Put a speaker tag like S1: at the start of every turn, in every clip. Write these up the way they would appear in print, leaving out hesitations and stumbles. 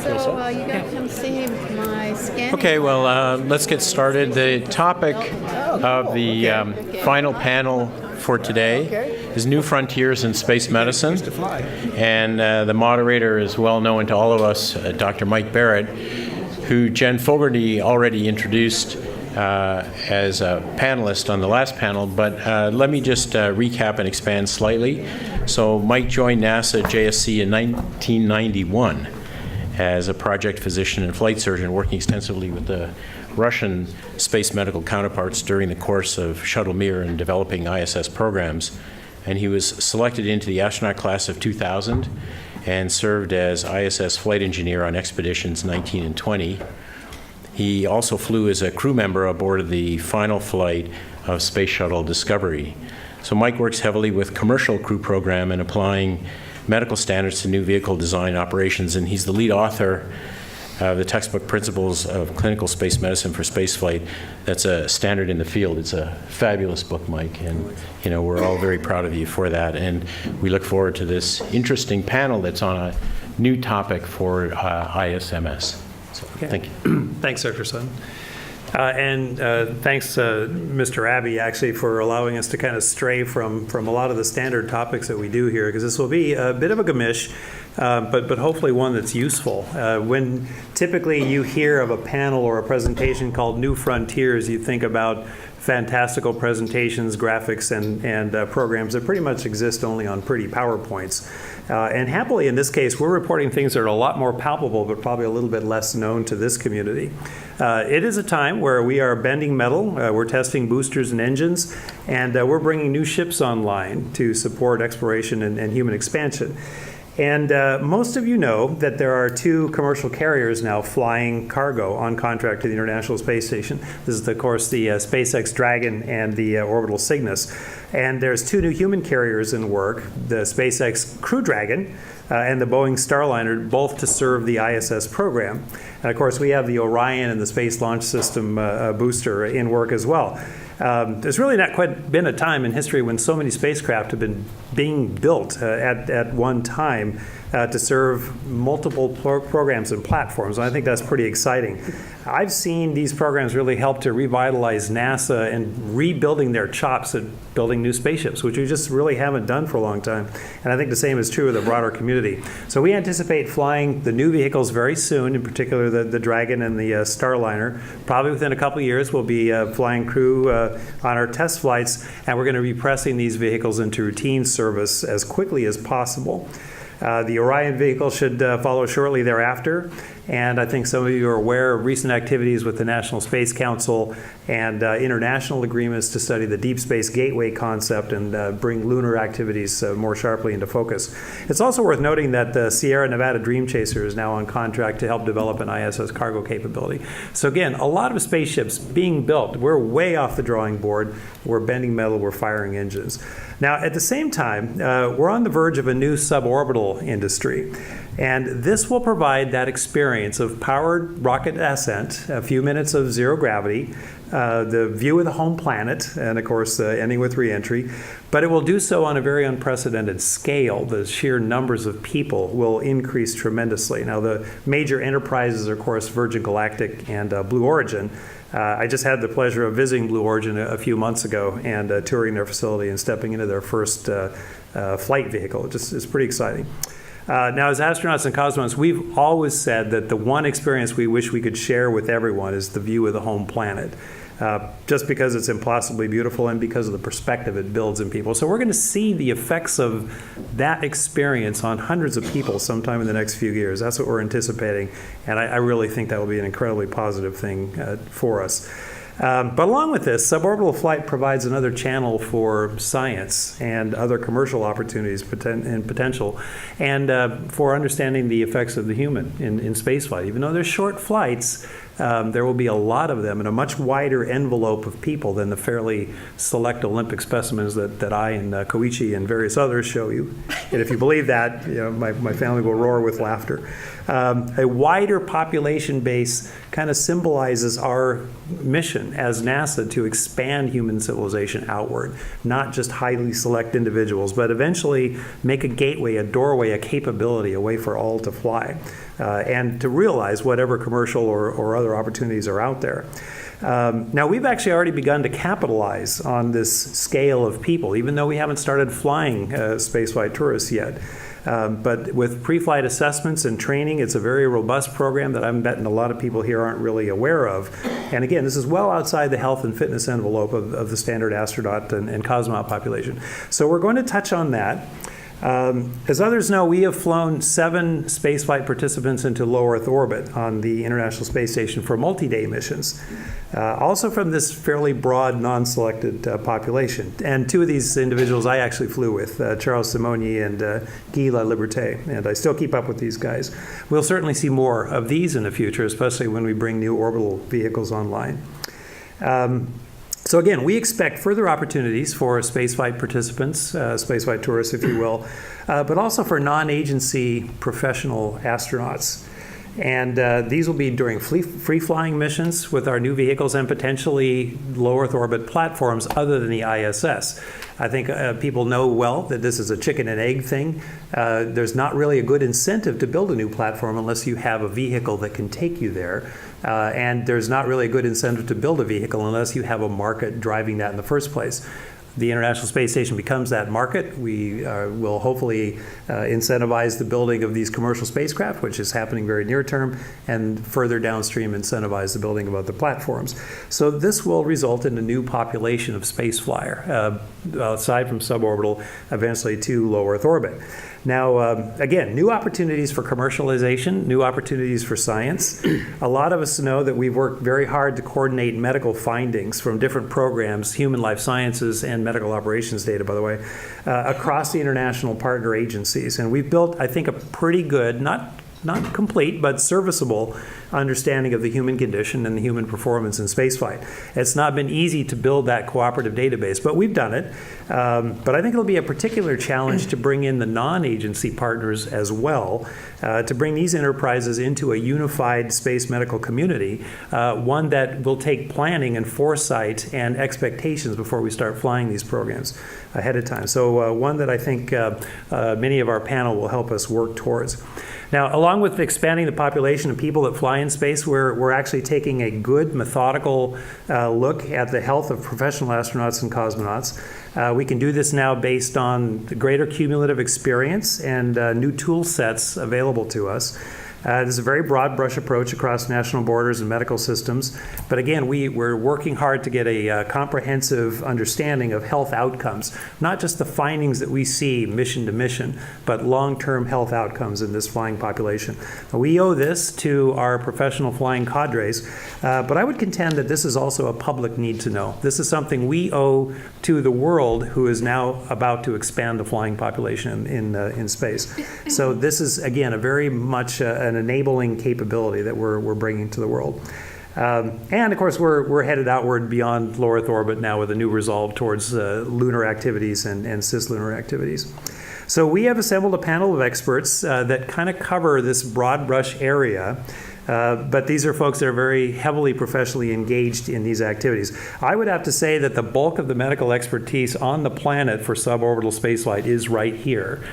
S1: So you got to come see my scanning.
S2: Okay, well, let's get started. The topic of the final panel for today is New Frontiers in Space Medicine. And the moderator is well known to all of us, Dr. Mike Barrett, who Jen Fogarty already introduced as a panelist on the last panel, but let me just recap and expand slightly. So Mike joined NASA JSC in 1991 as a project physician and flight surgeon, working extensively with the Russian space medical counterparts during the course of Shuttle Mir and developing ISS programs. And he was selected into the astronaut class of 2000 and served as ISS flight engineer on expeditions 19 and 20. He also flew as a crew member aboard the final flight of Space Shuttle Discovery. So Mike works heavily with commercial crew program and applying medical standards to new vehicle design operations, and he's the lead author of the textbook Principles of Clinical Space Medicine for Spaceflight. That's a standard in the field. It's a fabulous book, Mike, and we're all very proud of you for that. And we look forward to this interesting panel that's on a new topic for ISMS. So, thank you.
S3: Thanks, Dr. Sutton. And thanks, Mr. Abbey, actually, for allowing us to kind of stray from a lot of the standard topics that we do here, because this will be a bit of a gamish, but hopefully one that's useful. When typically you hear of a panel or a presentation called New Frontiers, you think about fantastical presentations, graphics, and programs that pretty much exist only on pretty PowerPoints. And happily, in this case, we're reporting things that are a lot more palpable, but probably a little bit less known to this community. It is a time where we are bending metal, we're testing boosters and engines, and we're bringing new ships online to support exploration and human expansion. And most of you know that there are two commercial carriers now flying cargo on contract to the International Space Station. This is, of course, the SpaceX Dragon and the Orbital Cygnus. And there's two new human carriers in work, the SpaceX Crew Dragon and the Boeing Starliner, both to serve the ISS program. And, of course, we have the Orion and the Space Launch System booster in work as well. There's really not quite been a time in history when so many spacecraft have been being built at one time to serve multiple programs and platforms. And I think that's pretty exciting. I've seen these programs really help to revitalize NASA and rebuilding their chops at building new spaceships, which we just really haven't done for a long time. And I think the same is true of the broader community. So we anticipate flying the new vehicles very soon, in particular the Dragon and the Starliner. Probably within a couple of years, we'll be flying crew on our test flights, and we're going to be pressing these vehicles into routine service as quickly as possible. The Orion vehicle should follow shortly thereafter, and I think some of you are aware of recent activities with the National Space Council and international agreements to study the Deep Space Gateway concept and bring lunar activities more sharply into focus. It's also worth noting that the Sierra Nevada Dream Chaser is now on contract to help develop an ISS cargo capability. So again, a lot of spaceships being built. We're way off the drawing board. We're bending metal. We're firing engines. Now, at the same time, we're on the verge of a new suborbital industry. And this will provide that experience of powered rocket ascent, a few minutes of zero gravity, the view of the home planet, and of course ending with reentry. But it will do so on a very unprecedented scale. The sheer numbers of people will increase tremendously. Now, the major enterprises are, of course, Virgin Galactic and Blue Origin. I just had the pleasure of visiting Blue Origin a few months ago and touring their facility and stepping into their first flight vehicle. It's pretty exciting. Now, as astronauts and cosmonauts, we've always said that the one experience we wish we could share with everyone is the view of the home planet. Just because it's impossibly beautiful and because of the perspective it builds in people. So we're going to see the effects of that experience on hundreds of people sometime in the next few years. That's what we're anticipating, and I really think that will be an incredibly positive thing for us. But along with this, suborbital flight provides another channel for science and other commercial opportunities and potential, and for understanding the effects of the human in spaceflight. Even though they're short flights, there will be a lot of them in a much wider envelope of people than the fairly select Olympic specimens that I and Koichi and various others show you. And if you believe that, my family will roar with laughter. A wider population base kind of symbolizes our mission as NASA to expand human civilization outward, not just highly select individuals, but eventually make a gateway, a doorway, a capability, a way for all to fly. and to realize whatever commercial or other opportunities are out there. Now, we've actually already begun to capitalize on this scale of people, even though we haven't started flying spaceflight tourists yet. But with pre-flight assessments and training, it's a very robust program that I'm betting a lot of people here aren't really aware of. And again, this is well outside the health and fitness envelope of the standard astronaut and cosmonaut population. So we're going to touch on that. As others know, we have flown 7 spaceflight participants into low Earth orbit on the International Space Station for multi-day missions, also from this fairly broad, non-selected population. And 2 of these individuals I actually flew with, Charles Simonyi and Guy Laliberté, and I still keep up with these guys. We'll certainly see more of these in the future, especially when we bring new orbital vehicles online. So again, we expect further opportunities for spaceflight participants, spaceflight tourists, if you will, but also for non-agency professional astronauts. And these will be during free-flying missions with our new vehicles and potentially low Earth orbit platforms other than the ISS. I think people know well that this is a chicken and egg thing. There's not really a good incentive to build a new platform unless you have a vehicle that can take you there. And there's not really a good incentive to build a vehicle unless you have a market driving that in the first place. The International Space Station becomes that market. We will hopefully incentivize the building of these commercial spacecraft, which is happening very near term, and further downstream incentivize the building of other platforms. So this will result in a new population of spaceflyer, aside from suborbital, eventually to low Earth orbit. Now, again, new opportunities for commercialization, new opportunities for science. A lot of us know that we've worked very hard to coordinate medical findings from different programs, human life sciences and medical operations data, by the way, across the international partner agencies. And we've built, I think, a pretty good, not complete, but serviceable understanding of the human condition and the human performance in spaceflight. It's not been easy to build that cooperative database, but we've done it. But I think it'll be a particular challenge to bring in the non-agency partners as well, to bring these enterprises into a unified space medical community, one that will take planning and foresight and expectations before we start flying these programs ahead of time. So one that I think many of our panel will help us work towards. Now, along with expanding the population of people that fly in space, we're actually taking a good, methodical look at the health of professional astronauts and cosmonauts. We can do this now based on the greater cumulative experience and new tool sets available to us. This is a very broad brush approach across national borders and medical systems. But again, we're working hard to get a comprehensive understanding of health outcomes, not just the findings that we see mission to mission, but long-term health outcomes in this flying population. We owe this to our professional flying cadres, but I would contend that this is also a public need to know. This is something we owe to the world, who is now about to expand the flying population in space. So this is, again, a very much an enabling capability that we're bringing to the world. And of course, we're headed outward beyond low Earth orbit now with a new resolve towards lunar activities and cislunar activities. So we have assembled a panel of experts that kind of cover this broad brush area. But these are folks that are very heavily professionally engaged in these activities. I would have to say that the bulk of the medical expertise on the planet for suborbital spaceflight is right here.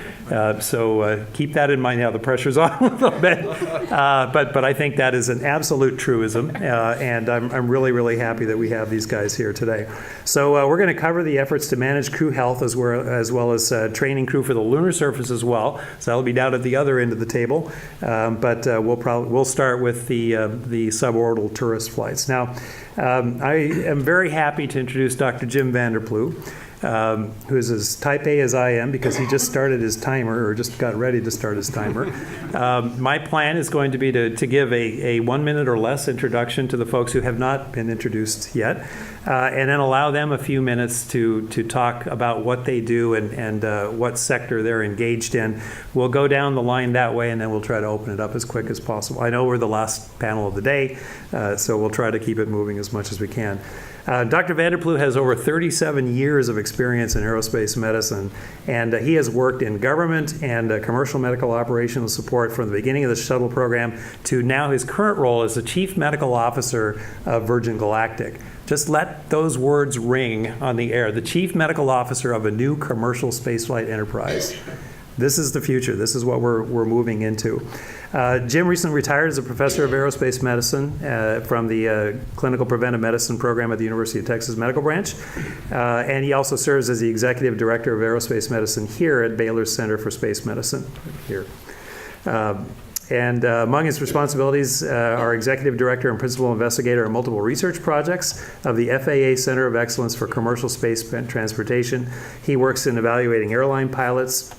S3: So keep that in mind now. The pressure's on a little bit. But I think that is an absolute truism. And I'm really, really happy that we have these guys here today. So we're going to cover the efforts to manage crew health as well as training crew for the lunar surface as well. So that'll be down at the other end of the table. But we'll start with the suborbital tourist flights. Now, I am very happy to introduce Dr. Jim Vanderploeg, who is as type A as I am because he just started his timer, or just got ready to start his timer. My plan is going to be to give a 1 minute or less introduction to the folks who have not been introduced yet, and then allow them a few minutes to talk about what they do and what sector they're engaged in. We'll go down the line that way, and then we'll try to open it up as quick as possible. I know we're the last panel of the day, so we'll try to keep it moving as much as we can. Dr. Vanderploeg has over 37 years of experience in aerospace medicine, and he has worked in government and commercial medical operational support from the beginning of the shuttle program to now his current role as the Chief Medical Officer of Virgin Galactic. Just let those words ring on the air. The Chief Medical Officer of a new commercial spaceflight enterprise. This is the future. This is what we're moving into. Jim recently retired as a professor of aerospace medicine from the Clinical Preventive Medicine program at the University of Texas Medical Branch. And he also serves as the executive director of aerospace medicine here at Baylor's Center for Space Medicine here. And among his responsibilities are executive director and principal investigator on multiple research projects of the FAA Center of Excellence for Commercial Space Transportation. He works in evaluating airline pilots,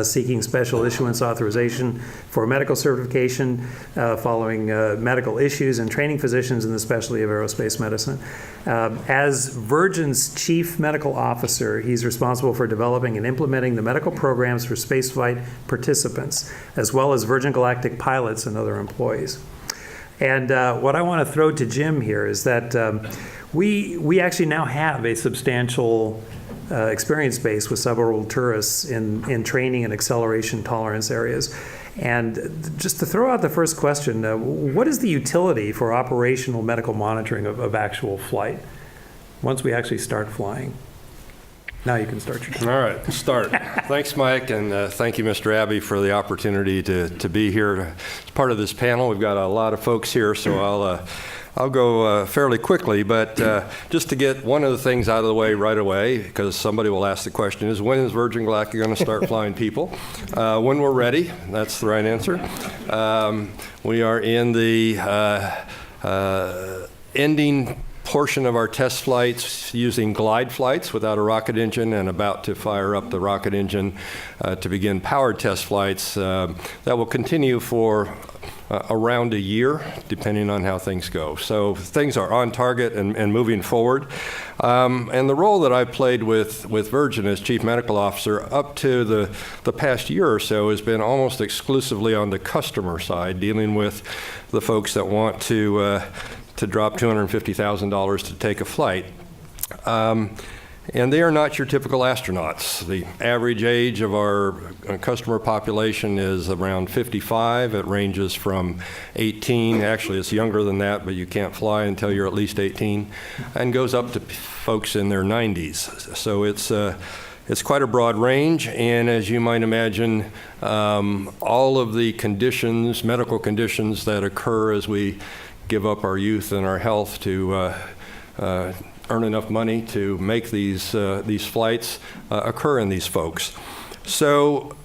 S3: seeking special issuance authorization for medical certification following medical issues, and training physicians in the specialty of aerospace medicine. As Virgin's chief medical officer, he's responsible for developing and implementing the medical programs for spaceflight participants, as well as Virgin Galactic pilots and other employees. And what I want to throw to Jim here is that we actually now have a substantial experience base with several tourists in training and acceleration tolerance areas. And just to throw out the first question, what is the utility for operational medical monitoring of actual flight once we actually start flying? Now you can start your time.
S4: All right, start. Thanks, Mike, and thank you, Mr. Abbey, for the opportunity to be here as part of this panel. We've got a lot of folks here, so I'll go fairly quickly, but just to get one of the things out of the way right away, because somebody will ask the question, is when is Virgin Galactic going to start flying people? When we're ready, that's the right answer. We are in the ending portion of our test flights using glide flights without a rocket engine, and about to fire up the rocket engine to begin powered test flights. That will continue for around a year, depending on how things go. So things are on target and moving forward. And the role that I played with Virgin as Chief Medical Officer up to the past year or so has been almost exclusively on the customer side, dealing with the folks that want to drop $250,000 to take a flight. And they are not your typical astronauts. The average age of our customer population is around 55. It ranges from 18, actually it's younger than that, but you can't fly until you're at least 18, and goes up to folks in their 90s. So it's quite a broad range, and as you might imagine, all of the conditions, medical conditions that occur as we give up our youth and our health to earn enough money to make these flights occur in these folks. So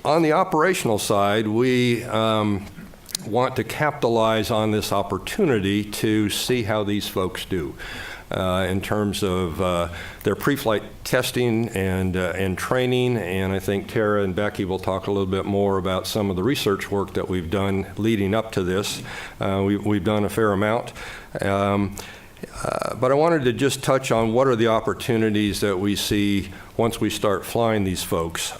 S4: on the operational side, we want to capitalize on this opportunity to see how these folks do in terms of their pre-flight testing and training. And I think Tara and Becky will talk a little bit more about some of the research work that we've done leading up to this. We've done a fair amount. But I wanted to just touch on what are the opportunities that we see once we start flying these folks.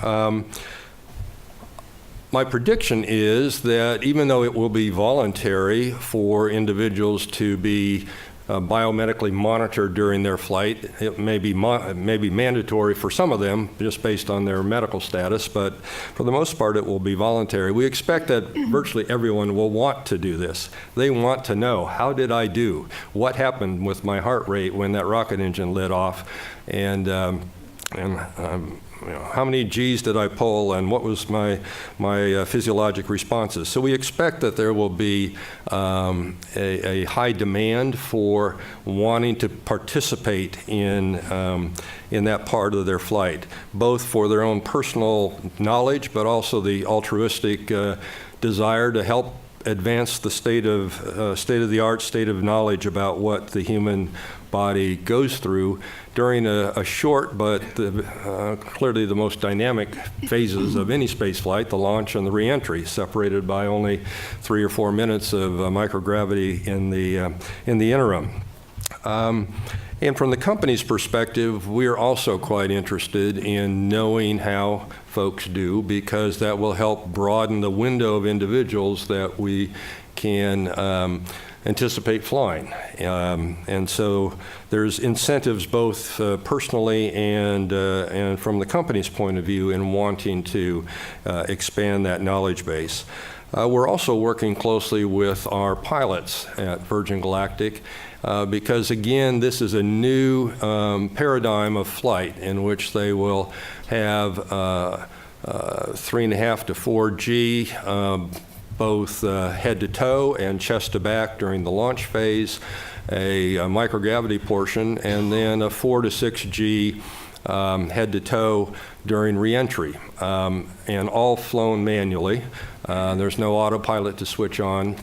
S4: My prediction is that even though it will be voluntary for individuals to be biomedically monitored during their flight, it may be mandatory for some of them just based on their medical status, but for the most part it will be voluntary. We expect that virtually everyone will want to do this. They want to know, how did I do? What happened with my heart rate when that rocket engine lit off? And how many G's did I pull, and what was my physiologic responses? So we expect that there will be a high demand for wanting to participate in that part of their flight, both for their own personal knowledge, but also the altruistic desire to help advance the state of the art, state of knowledge about what the human body goes through during a short but clearly the most dynamic phases of any space flight, the launch and the reentry, separated by only 3 or 4 minutes of microgravity in the interim. And from the company's perspective, we are also quite interested in knowing how folks do, because that will help broaden the window of individuals that we can anticipate flying. And so there's incentives both personally and from the company's point of view in wanting to expand that knowledge base. We're also working closely with our pilots at Virgin Galactic because, again, this is a new paradigm of flight in which they will have 3.5 to 4G, both head to toe and chest to back during the launch phase, a microgravity portion, and then a 4 to 6G head to toe during reentry, and all flown manually. There's no autopilot to switch on.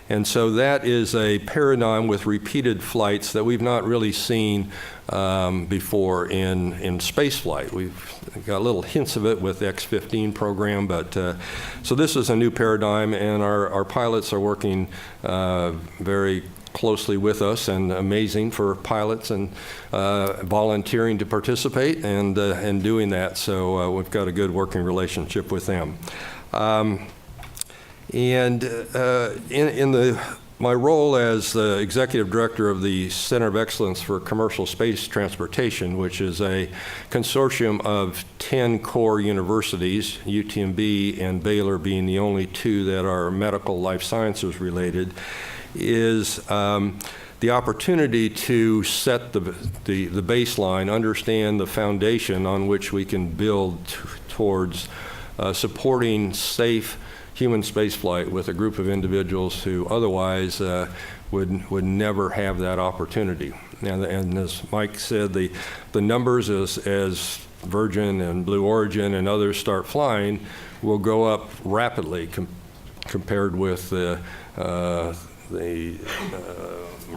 S4: And so that is a paradigm with repeated flights that we've not really seen before in spaceflight. We've got little hints of it with the X-15 program, but so this is a new paradigm, and our pilots are working very closely with us, and amazing for pilots, and volunteering to participate and doing that. So we've got a good working relationship with them. And in my role as the executive director of the Center of Excellence for Commercial Space Transportation, which is a consortium of 10 core universities, UTMB and Baylor being the only two that are medical life sciences related, is the opportunity to set the baseline, understand the foundation on which we can build towards supporting safe human spaceflight with a group of individuals who otherwise would never have that opportunity. And as Mike said, the numbers as Virgin and Blue Origin and others start flying will go up rapidly compared with the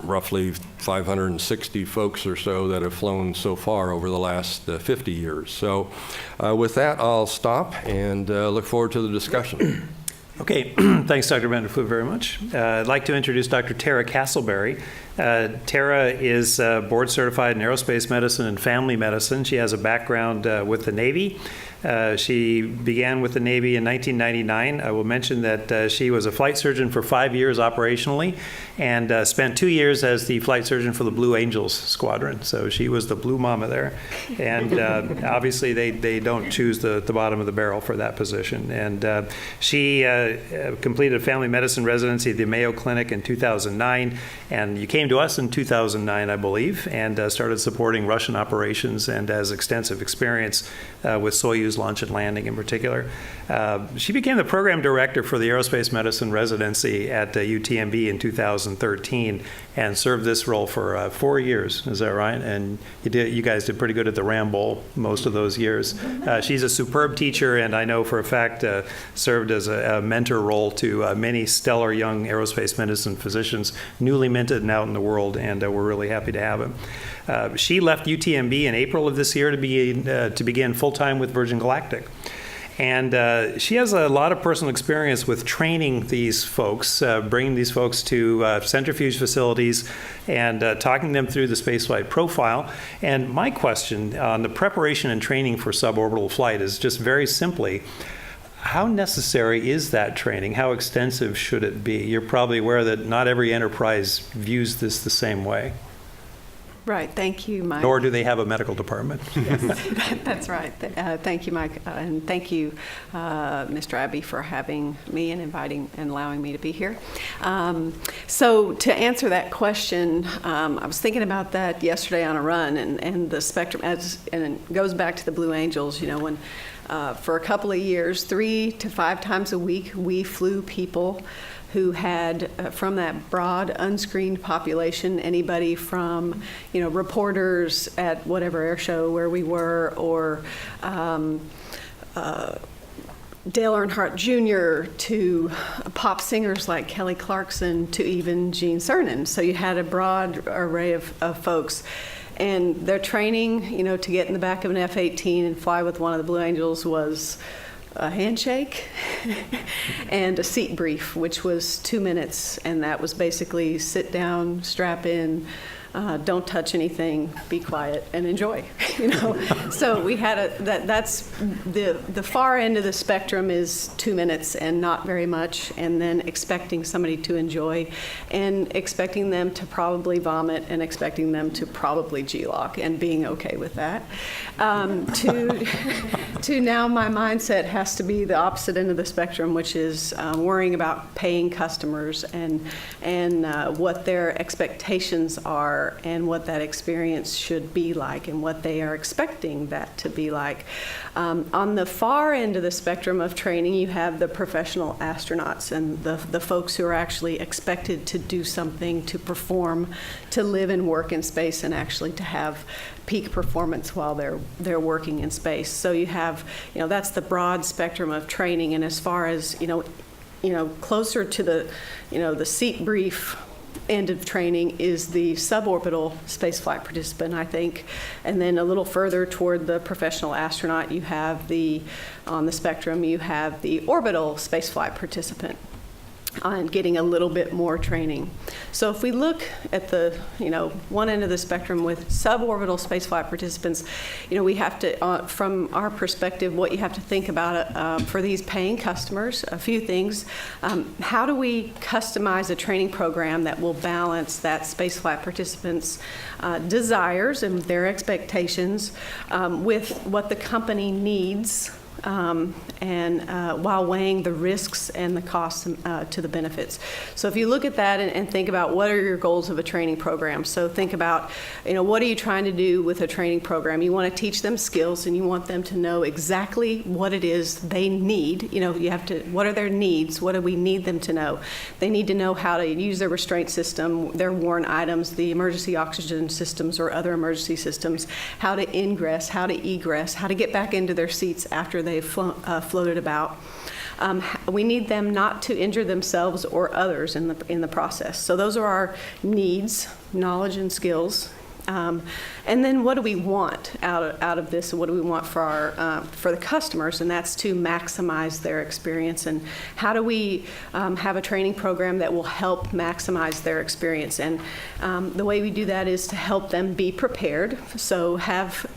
S4: roughly 560 folks or so that have flown so far over the last 50 years. So with that, I'll stop and look forward to the discussion.
S3: Okay, thanks, Dr. Vanderfleet, very much. I'd like to introduce Dr. Tara Castleberry. Tara is board certified in aerospace medicine and family medicine. She has a background with the Navy. She began with the Navy in 1999. I will mention that she was a flight surgeon for 5 years operationally, and spent 2 years as the flight surgeon for the Blue Angels squadron. So she was the blue mama there. And obviously they don't choose the bottom of the barrel for that position. And she completed a family medicine residency at the Mayo Clinic in 2009. And you came to us in 2009, I believe, and started supporting Russian operations, and has extensive experience with Soyuz launch and landing in particular. She became the program director for the aerospace medicine residency at UTMB in 2013, and served this role for 4 years. Is that right? And you guys did pretty good at the Ram Bowl most of those years. She's a superb teacher, and I know for a fact served as a mentor role to many stellar young aerospace medicine physicians, newly minted and out in the world, and we're really happy to have him. She left UTMB in April of this year to begin full-time with Virgin Galactic. And she has a lot of personal experience with training these folks, bringing these folks to centrifuge facilities, and talking them through the spaceflight profile. And my question on the preparation and training for suborbital flight is just very simply, how necessary is that training? How extensive should it be? You're probably aware that not every enterprise views this the same way.
S1: Right. Thank you, Mike.
S3: Nor do they have a medical department.
S1: Yes, that's right. Thank you, Mike. And thank you, Mr. Abbey, for having me and inviting and allowing me to be here. So to answer that question, I was thinking about that yesterday on a run, and the spectrum, and it goes back to the Blue Angels, when for a couple of years, 3 to 5 times a week, we flew people who had, from that broad unscreened population, anybody from, reporters at whatever air show where we were, or Dale Earnhardt Jr. to pop singers like Kelly Clarkson to even Gene Cernan. So you had a broad array of folks. And their training, to get in the back of an F-18 and fly with one of the Blue Angels was a handshake and a seat brief, which was 2 minutes, and that was basically sit down, strap in, don't touch anything, be quiet, and enjoy. So we had that's the far end of the spectrum is 2 minutes and not very much, and then expecting somebody to enjoy, and expecting them to probably vomit, and expecting them to probably G-lock, and being okay with that. to now my mindset has to be the opposite end of the spectrum, which is worrying about paying customers and what their expectations are and what that experience should be like and what they are expecting that to be like. On the far end of the spectrum of training, you have the professional astronauts and the folks who are actually expected to do something, to perform, to live and work in space, and actually to have peak performance while they're working in space. So you have, that's the broad spectrum of training. And as far as, closer to the seat brief end of training is the suborbital spaceflight participant, I think. And then a little further toward the professional astronaut, you have on the spectrum, you have the orbital spaceflight participant. And getting a little bit more training. So if we look at the, one end of the spectrum with suborbital spaceflight participants, we have to, from our perspective, what you have to think about for these paying customers, a few things. How do we customize a training program that will balance that spaceflight participants' desires and their expectations with what the company needs? While weighing the risks and the costs to the benefits. So if you look at that and think about what are your goals of a training program. So think about, what are you trying to do with a training program? You want to teach them skills and you want them to know exactly what it is they need. You have to, what are their needs? What do we need them to know? They need to know how to use their restraint system, their worn items, the emergency oxygen systems or other emergency systems, how to ingress, how to egress, how to get back into their seats after they've floated about. We need them not to injure themselves or others in the process. So those are our needs, knowledge and skills. And then what do we want out of this? What do we want for the customers? And that's to maximize their experience. And how do we have a training program that will help maximize their experience? And the way we do that is to help them be prepared. So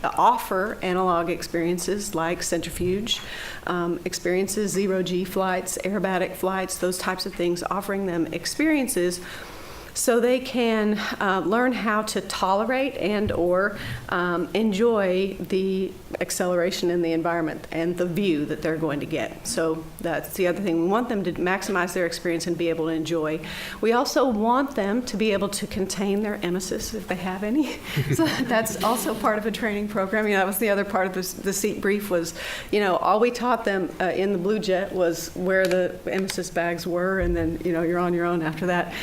S1: offer analog experiences like centrifuge experiences, zero-G flights, aerobatic flights, those types of things, offering them experiences so they can learn how to tolerate and or enjoy the acceleration in the environment and the view that they're going to get. So that's the other thing. We want them to maximize their experience and be able to enjoy. We also want them to be able to contain their emesis if they have any. So that's also part of a training program. That was the other part of the seat brief was, all we taught them in the Blue Jet was where the emesis bags were, and then, you're on your own after that.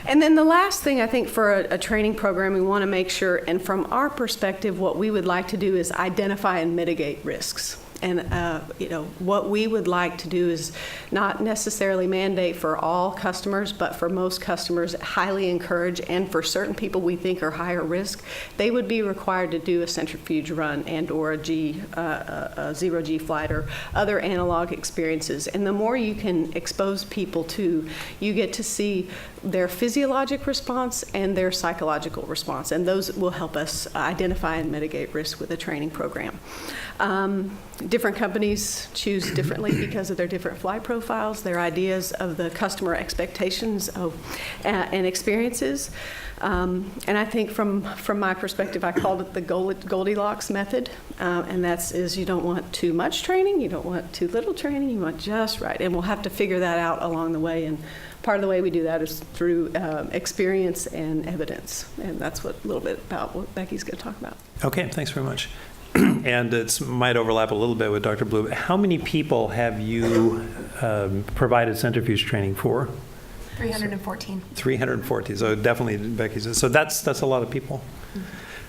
S1: And then the last thing I think for a training program, we want to make sure, and from our perspective, what we would like to do is identify and mitigate risks. And, what we would like to do is not necessarily mandate for all customers, but for most customers, highly encourage, and for certain people we think are higher risk, they would be required to do a centrifuge run and or a zero-G flight or other analog experiences. And the more you can expose people to, you get to see their physiologic response and their psychological response. And those will help us identify and mitigate risk with a training program. Different companies choose differently because of their different flight profiles, their ideas of the customer expectations and experiences. And I think from my perspective, I called it the Goldilocks method. And is you don't want too much training, you don't want too little training, you want just right. And we'll have to figure that out along the way. And part of the way we do that is through experience and evidence. And that's a little bit about what Becky's going to talk about.
S3: Okay, thanks very much. And it might overlap a little bit with Dr. Blue. How many people have you provided centrifuge training for?
S5: 314.
S3: 314. So definitely, Becky says. So that's a lot of people.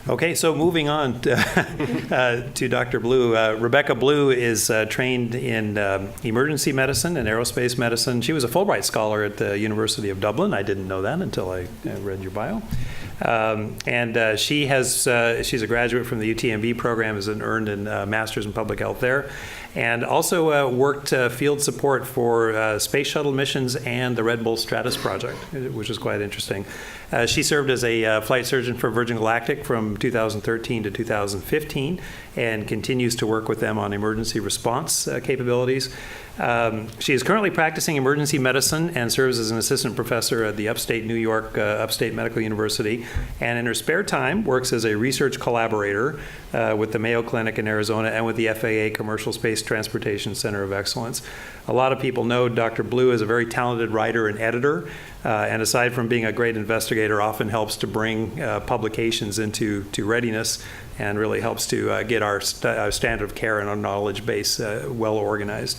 S3: Okay, so moving on to Dr. Blue. Rebecca Blue is trained in emergency medicine and aerospace medicine. She was a Fulbright scholar at the University of Dublin. I didn't know that until I read your bio. And she's a graduate from the UTMB program, has earned a master's in public health there. and also worked field support for space shuttle missions and the Red Bull Stratus project, which is quite interesting. She served as a flight surgeon for Virgin Galactic from 2013 to 2015 and continues to work with them on emergency response capabilities. She is currently practicing emergency medicine and serves as an assistant professor at the upstate New York Upstate Medical University, and in her spare time works as a research collaborator with the Mayo Clinic in Arizona and with the FAA Commercial Space Transportation Center of Excellence. A lot of people know Dr. Blue is a very talented writer and editor, and aside from being a great investigator, often helps to bring publications into readiness and really helps to get our standard of care and our knowledge base well organized.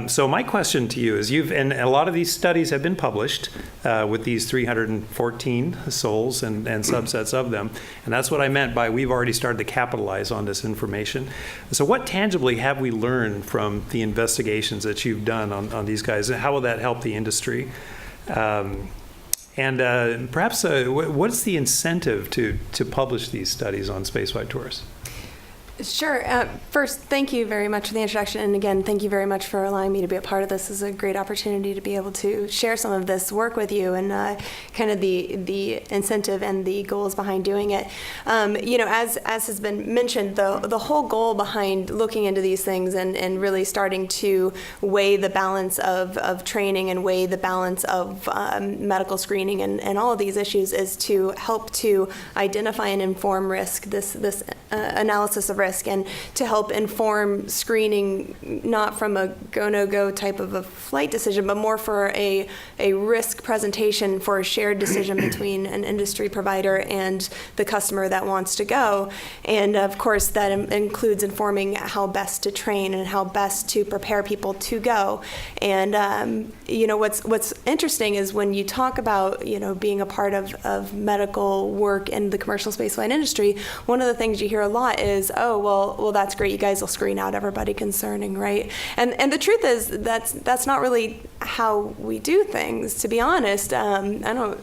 S3: So my question to you is, and a lot of these studies have been published with these 314 souls and subsets of them, and that's what I meant by we've already started to capitalize on this information. So what tangibly have we learned from the investigations that you've done on these guys, and how will that help the industry? And perhaps what's the incentive to publish these studies on spaceflight tours?
S5: Sure. First, thank you very much for the introduction. And again, thank you very much for allowing me to be a part of this. This is a great opportunity to be able to share some of this work with you and kind of the incentive and the goals behind doing it. As has been mentioned, the whole goal behind looking into these things and really starting to weigh the balance of training and weigh the balance of medical screening and all of these issues is to help to identify and inform risk, this analysis of risk, and to help inform screening not from a go, no go type of a flight decision, but more for a risk presentation for a shared decision between an industry provider and the customer that wants to go. And of course, that includes informing how best to train and how best to prepare people to go. And what's interesting is when you talk about being a part of medical work in the commercial spaceflight industry, one of the things you hear a lot is, oh, well, that's great. You guys will screen out everybody concerning, right? And the truth is that's not really how we do things. To be honest, I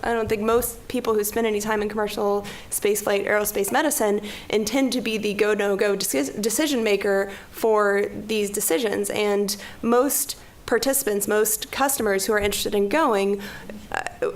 S5: don't think most people who spend any time in commercial spaceflight, aerospace medicine intend to be the go no go decision maker for these decisions. And most participants, most customers who are interested in going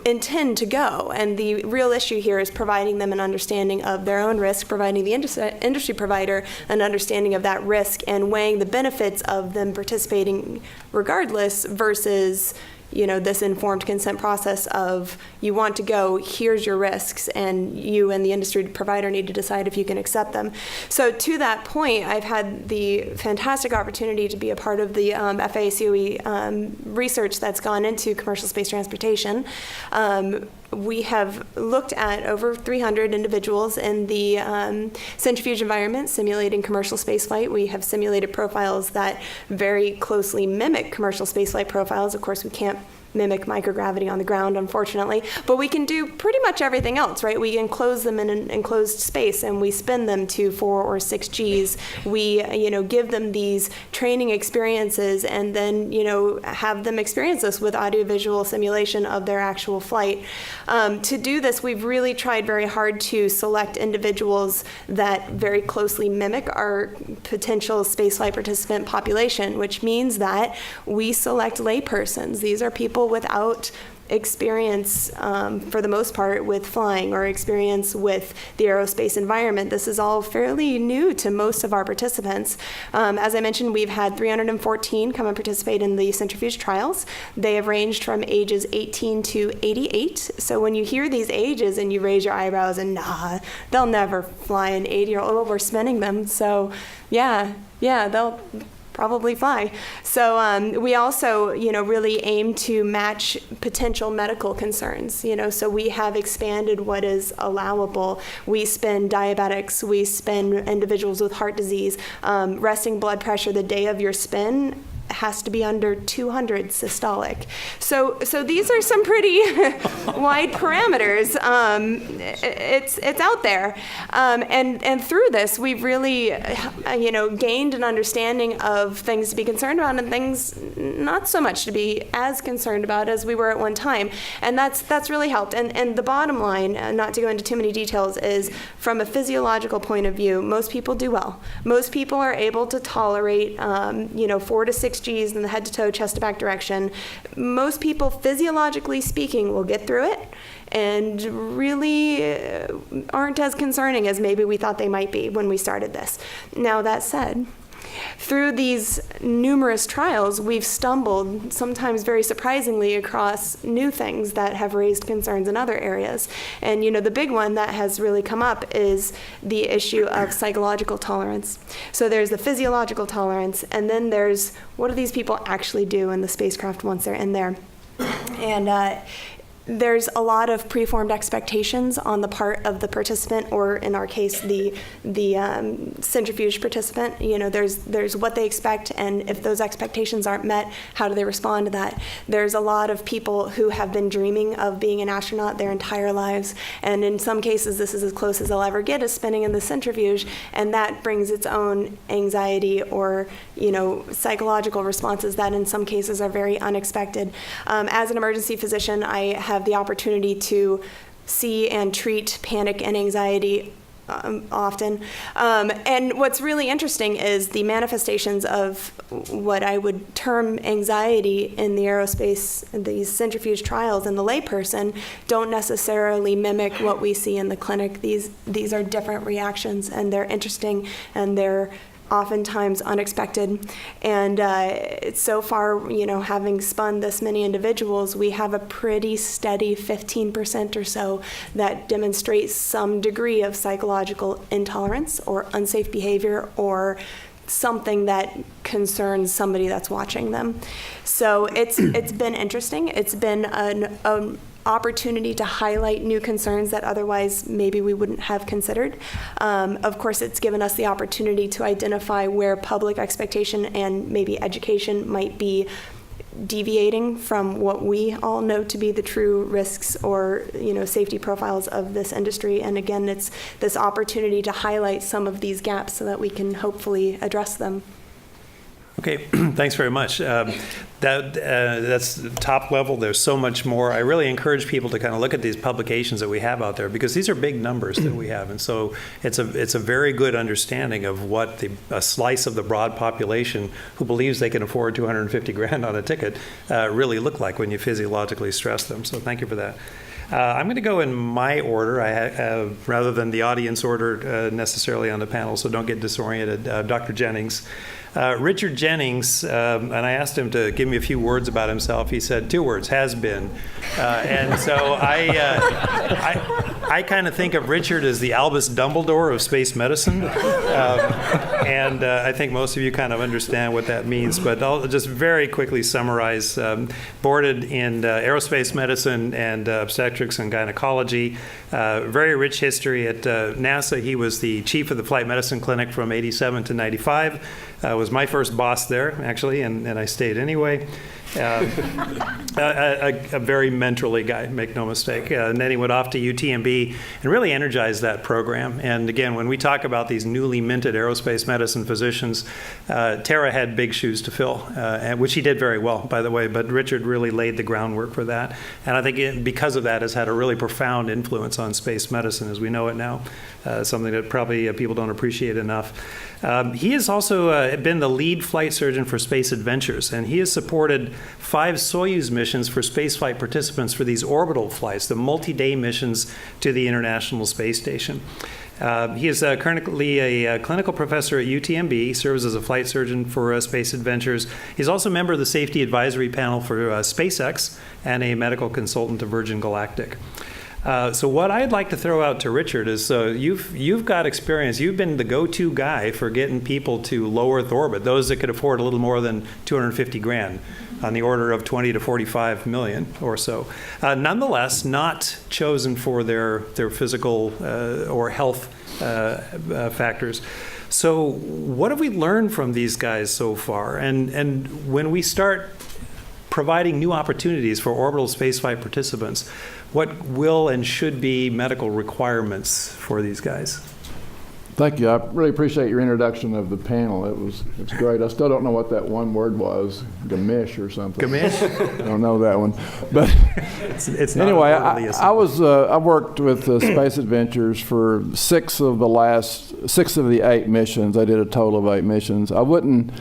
S5: intend to go. And the real issue here is providing them an understanding of their own risk, providing the industry provider an understanding of that risk, and weighing the benefits of them participating regardless versus this informed consent process of you want to go, here's your risks, and you and the industry provider need to decide if you can accept them. So to that point, I've had the fantastic opportunity to be a part of the FAA COE research that's gone into commercial space transportation. We have looked at over 300 individuals in the centrifuge environment simulating commercial spaceflight. We have simulated profiles that very closely mimic commercial spaceflight profiles. Of course, we can't mimic microgravity on the ground, unfortunately, but we can do pretty much everything else, right? We enclose them in an enclosed space and we spin them to 4 or 6 Gs. We, give them these training experiences and then, have them experience this with audiovisual simulation of their actual flight. To do this, we've really tried very hard to select individuals that very closely mimic our potential spaceflight participant population, which means that we select laypersons. These are people without experience, for the most part, with flying or experience with the aerospace environment. This is all fairly new to most of our participants. As I mentioned, we've had 314 come and participate in the centrifuge trials. They have ranged from ages 18 to 88. So when you hear these ages and you raise your eyebrows and they'll never fly an 80-year-old. Oh, we're spinning them. So yeah, they'll probably fly. So we also, really aim to match potential medical concerns. So we have expanded what is allowable. We spin diabetics, we spin individuals with heart disease, resting blood pressure the day of your spin has to be under 200 systolic. So these are some pretty wide parameters. It's out there, and through this we've really gained an understanding of things to be concerned about and things not so much to be as concerned about as we were at one time, and that's really helped. And the bottom line, not to go into too many details, is from a physiological point of view, most people do well. Most people are able to tolerate 4 to 6 Gs in the head to toe, chest to back direction. Most people, physiologically speaking, will get through it and really aren't as concerning as maybe we thought they might be when we started this. Now, that said, through these numerous trials, we've stumbled, sometimes very surprisingly, across new things that have raised concerns in other areas. And the big one that has really come up is the issue of psychological tolerance. So there's the physiological tolerance, and then there's what do these people actually do in the spacecraft once they're in there. And there's a lot of preformed expectations on the part of the participant, or in our case, the centrifuge participant. There's what they expect, and if those expectations aren't met, how do they respond to that? There's a lot of people who have been dreaming of being an astronaut their entire lives, and in some cases, this is as close as they'll ever get as spinning in the centrifuge, and that brings its own anxiety or psychological responses that in some cases are very unexpected. As an emergency physician, I have the opportunity to see and treat panic and anxiety often. And what's really interesting is the manifestations of what I would term anxiety in the aerospace, these centrifuge trials, and the layperson don't necessarily mimic what we see in the clinic. These are different reactions, and they're interesting, and they're oftentimes unexpected. And so far, having spun this many individuals, we have a pretty steady 15% or so that demonstrates some degree of psychological intolerance or unsafe behavior or something that concerns somebody that's watching them. So it's been interesting. It's been an opportunity to highlight new concerns that otherwise maybe we wouldn't have considered. Of course, it's given us the opportunity to identify where public expectation and maybe education might be deviating from what we all know to be the true risks or safety profiles of this industry. And again, it's this opportunity to highlight some of these gaps so that we can hopefully address them.
S3: Okay, thanks very much. That's top level. There's so much more. I really encourage people to kind of look at these publications that we have out there, because these are big numbers that we have, and so it's a very good understanding of what a slice of the broad population who believes they can afford $250,000 on a ticket really look like when you physiologically stress them. So thank you for that. I'm going to go in my order, rather than the audience order necessarily on the panel, so don't get disoriented. Dr. Jennings. Richard Jennings, and I asked him to give me a few words about himself. He said 2 words, has been. And so I kind of think of Richard as the Albus Dumbledore of space medicine. And I think most of you kind of understand what that means, but I'll just very quickly summarize. Boarded in aerospace medicine and obstetrics and gynecology. Very rich history at NASA. He was the chief of the flight medicine clinic from 87 to 95. Was my first boss there, actually, and I stayed anyway. A very mentorly guy, make no mistake. And then he went off to UTMB and really energized that program. And again, when we talk about these newly minted aerospace medicine physicians, Tara had big shoes to fill, which he did very well, by the way, but Richard really laid the groundwork for that. And I think because of that has had a really profound influence on space medicine as we know it now, something that probably people don't appreciate enough. He has also been the lead flight surgeon for Space Adventures, and he has supported 5 Soyuz missions for spaceflight participants for these orbital flights, the multi-day missions to the International Space Station. He is currently a clinical professor at UTMB, serves as a flight surgeon for Space Adventures. He's also a member of the Safety Advisory Panel for SpaceX and a medical consultant to Virgin Galactic. So what I'd like to throw out to Richard is, you've got experience. You've been the go-to guy for getting people to low Earth orbit, those that could afford a little more than $250,000, on the order of 20 to 45 million or so. Nonetheless, not chosen for their physical or health factors, So what have we learned from these guys so far? And when we start providing new opportunities for orbital spaceflight participants, what will and should be medical requirements for these guys?
S6: Thank you. I really appreciate your introduction of the panel. It's great. I still don't know what that one word was, gamish or something.
S3: Gamish?
S6: I don't know that one. But
S3: it's not
S6: anyway,
S3: I
S6: I worked with Space Adventures for 6 of the 8 missions. I did a total of 8 missions. I wouldn't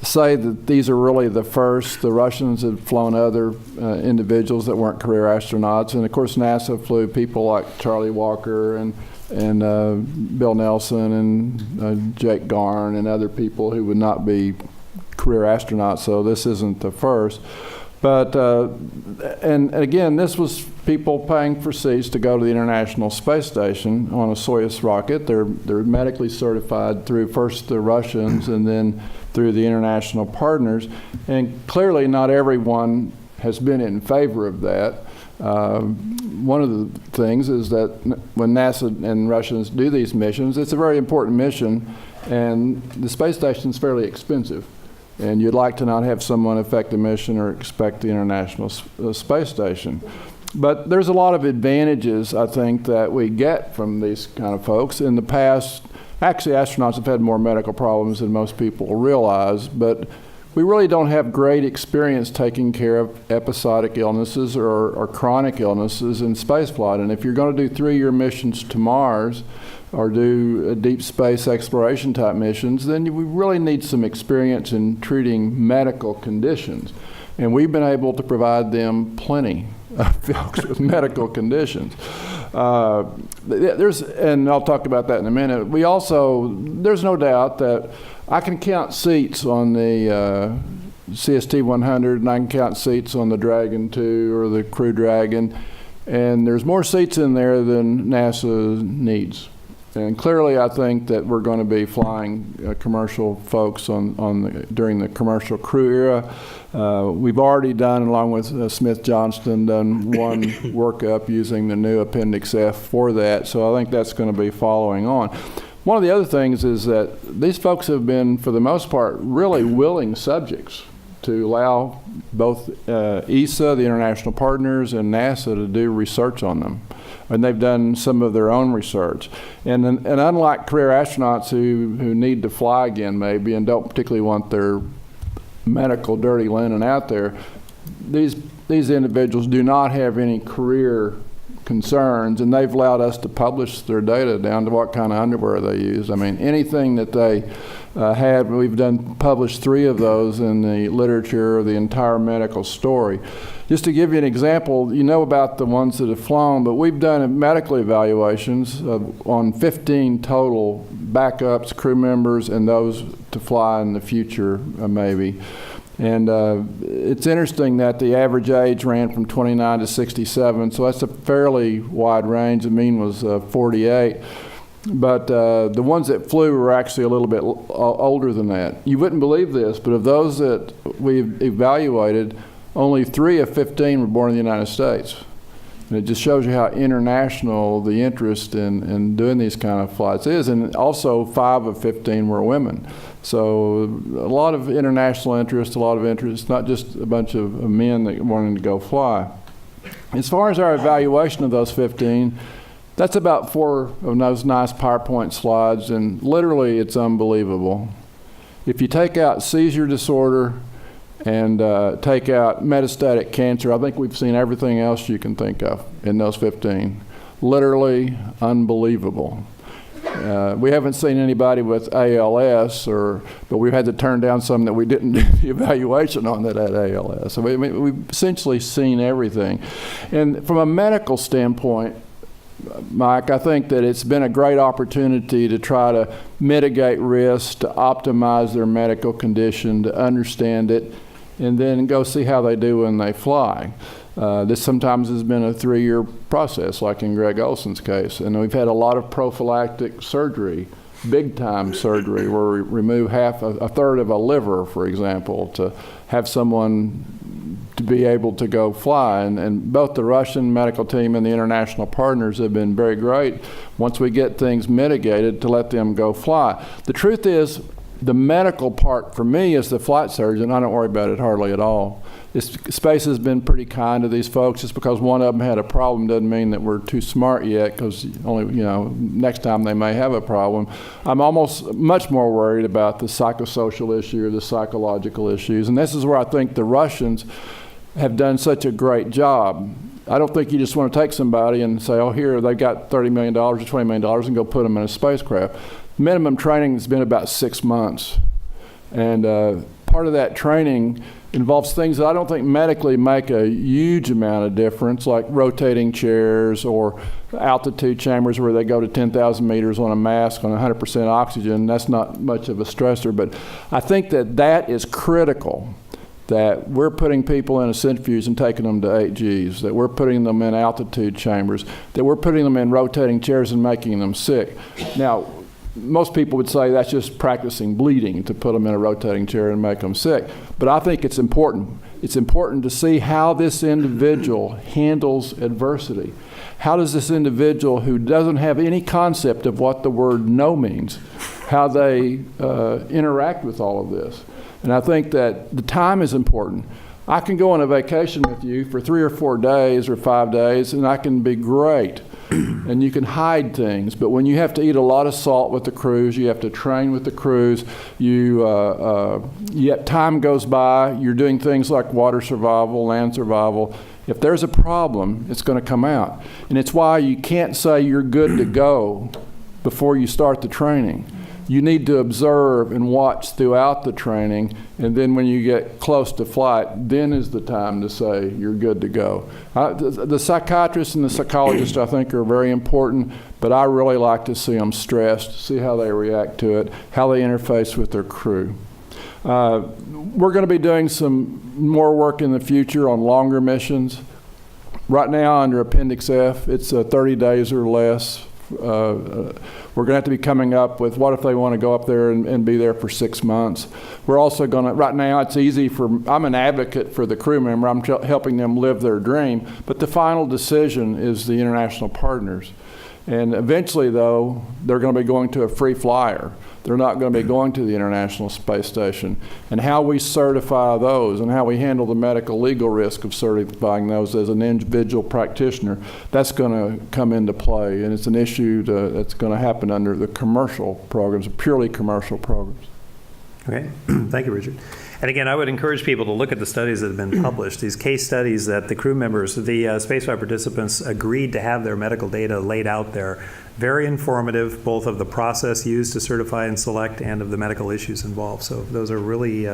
S6: say that these are really the first. The Russians had flown other individuals that weren't career astronauts, and of course NASA flew people like Charlie Walker and Bill Nelson and Jake Garn and other people who would not be career astronauts, so this isn't the first. But, and again, this was people paying for seats to go to the International Space Station on a Soyuz rocket. They're medically certified through first the Russians and then through the international partners. And clearly not everyone has been in favor of that. One of the things is that when NASA and Russians do these missions, it's a very important mission, and the space station is fairly expensive. And you'd like to not have someone affect the mission or expect the International Space Station. But there's a lot of advantages, I think, that we get from these kind of folks. In the past, actually, astronauts have had more medical problems than most people realize, but we really don't have great experience taking care of episodic illnesses or chronic illnesses in spaceflight. And if you're going to do 3-year missions to Mars or do deep space exploration type missions, then we really need some experience in treating medical conditions. And we've been able to provide them plenty of folks with medical conditions. And I'll talk about that in a minute. There's no doubt that I can count seats on the CST-100, and I can count seats on the Dragon 2 or the Crew Dragon, and there's more seats in there than NASA needs. And clearly, I think that we're going to be flying commercial folks during the commercial crew era. We've already done, along with Smith Johnston, done one workup using the new Appendix F for that. So I think that's going to be following on. One of the other things is that these folks have been, for the most part, really willing subjects to allow both ESA, the international partners, and NASA to do research on them. And they've done some of their own research. And unlike career astronauts who need to fly again maybe and don't particularly want their medical dirty linen out there, these individuals do not have any career concerns, and they've allowed us to publish their data down to what kind of underwear they use. I mean, anything that they had, we've published 3 of those in the literature of the entire medical story. Just to give you an example, you know about the ones that have flown, but we've done medical evaluations on 15 total backups, crew members, and those to fly in the future, maybe. And it's interesting that the average age ran from 29 to 67, so that's a fairly wide range. The mean was 48. But the ones that flew were actually a little bit older than that. You wouldn't believe this, but of those that we've evaluated, only 3 of 15 were born in the United States. And it just shows you how international the interest in doing these kind of flights is. And also 5 of 15 were women. So a lot of international interest, not just a bunch of men that wanted to go fly. As far as our evaluation of those 15, that's about 4 of those nice PowerPoint slides, and literally it's unbelievable. If you take out seizure disorder and take out metastatic cancer, I think we've seen everything else you can think of in those 15. Literally unbelievable. We haven't seen anybody with ALS, but we've had to turn down some that we didn't do the evaluation on that had ALS. So we've essentially seen everything. And from a medical standpoint, Mike, I think that it's been a great opportunity to try to mitigate risk, to optimize their medical condition, to understand it, and then go see how they do when they fly. This sometimes has been a 3-year process, like in Greg Olson's case. And we've had a lot of prophylactic surgery, big-time surgery, where we remove a third of a liver, for example, to have someone to be able to go fly. And both the Russian medical team and the international partners have been very great once we get things mitigated to let them go fly. The truth is, the medical part for me as the flight surgeon, I don't worry about it hardly at all. Space has been pretty kind to these folks. Just because one of them had a problem doesn't mean that we're too smart yet, because only, next time they may have a problem. I'm almost much more worried about the psychosocial issue or the psychological issues. And this is where I think the Russians have done such a great job. I don't think you just want to take somebody and say, oh, here, they've got $30 million or $20 million and go put them in a spacecraft. Minimum training has been about 6 months. And part of that training involves things that I don't think medically make a huge amount of difference, like rotating chairs or altitude chambers where they go to 10,000 meters on a mask on 100% oxygen. That's not much of a stressor, but I think that is critical, that we're putting people in a centrifuge and taking them to 8Gs, that we're putting them in altitude chambers, that we're putting them in rotating chairs and making them sick. Now, most people would say that's just practicing bleeding to put them in a rotating chair and make them sick. But I think it's important. It's important to see how this individual handles adversity. How does this individual who doesn't have any concept of what the word no means, how they interact with all of this? And I think that the time is important. I can go on a vacation with you for 3 or 4 days or 5 days, and I can be great. And you can hide things, but when you have to eat a lot of salt with the crews, you have to train with the crews, yet time goes by, you're doing things like water survival, land survival. If there's a problem, it's going to come out. And it's why you can't say you're good to go before you start the training. You need to observe and watch throughout the training, and then when you get close to flight, then is the time to say you're good to go. The psychiatrists and the psychologists, I think, are very important, but I really like to see them stressed, see how they react to it, how they interface with their crew. We're going to be doing some more work in the future on longer missions. Right now, under Appendix F, it's 30 days or less. We're going to have to be coming up with what if they want to go up there and be there for 6 months. We're also going to, right now it's easy I'm an advocate for the crew member. I'm helping them live their dream. But the final decision is the international partners. And eventually, though, they're going to be going to a free flyer. They're not going to be going to the International Space Station. And how we certify those and how we handle the medical legal risk of certifying those as an individual practitioner, that's going to come into play. And it's an issue that's going to happen under the commercial programs, purely commercial programs.
S3: Okay, thank you, Richard. And again, I would encourage people to look at the studies that have been published, these case studies that the crew members, the spaceflight participants agreed to have their medical data laid out there. Very informative, both of the process used to certify and select and of the medical issues involved. So those are really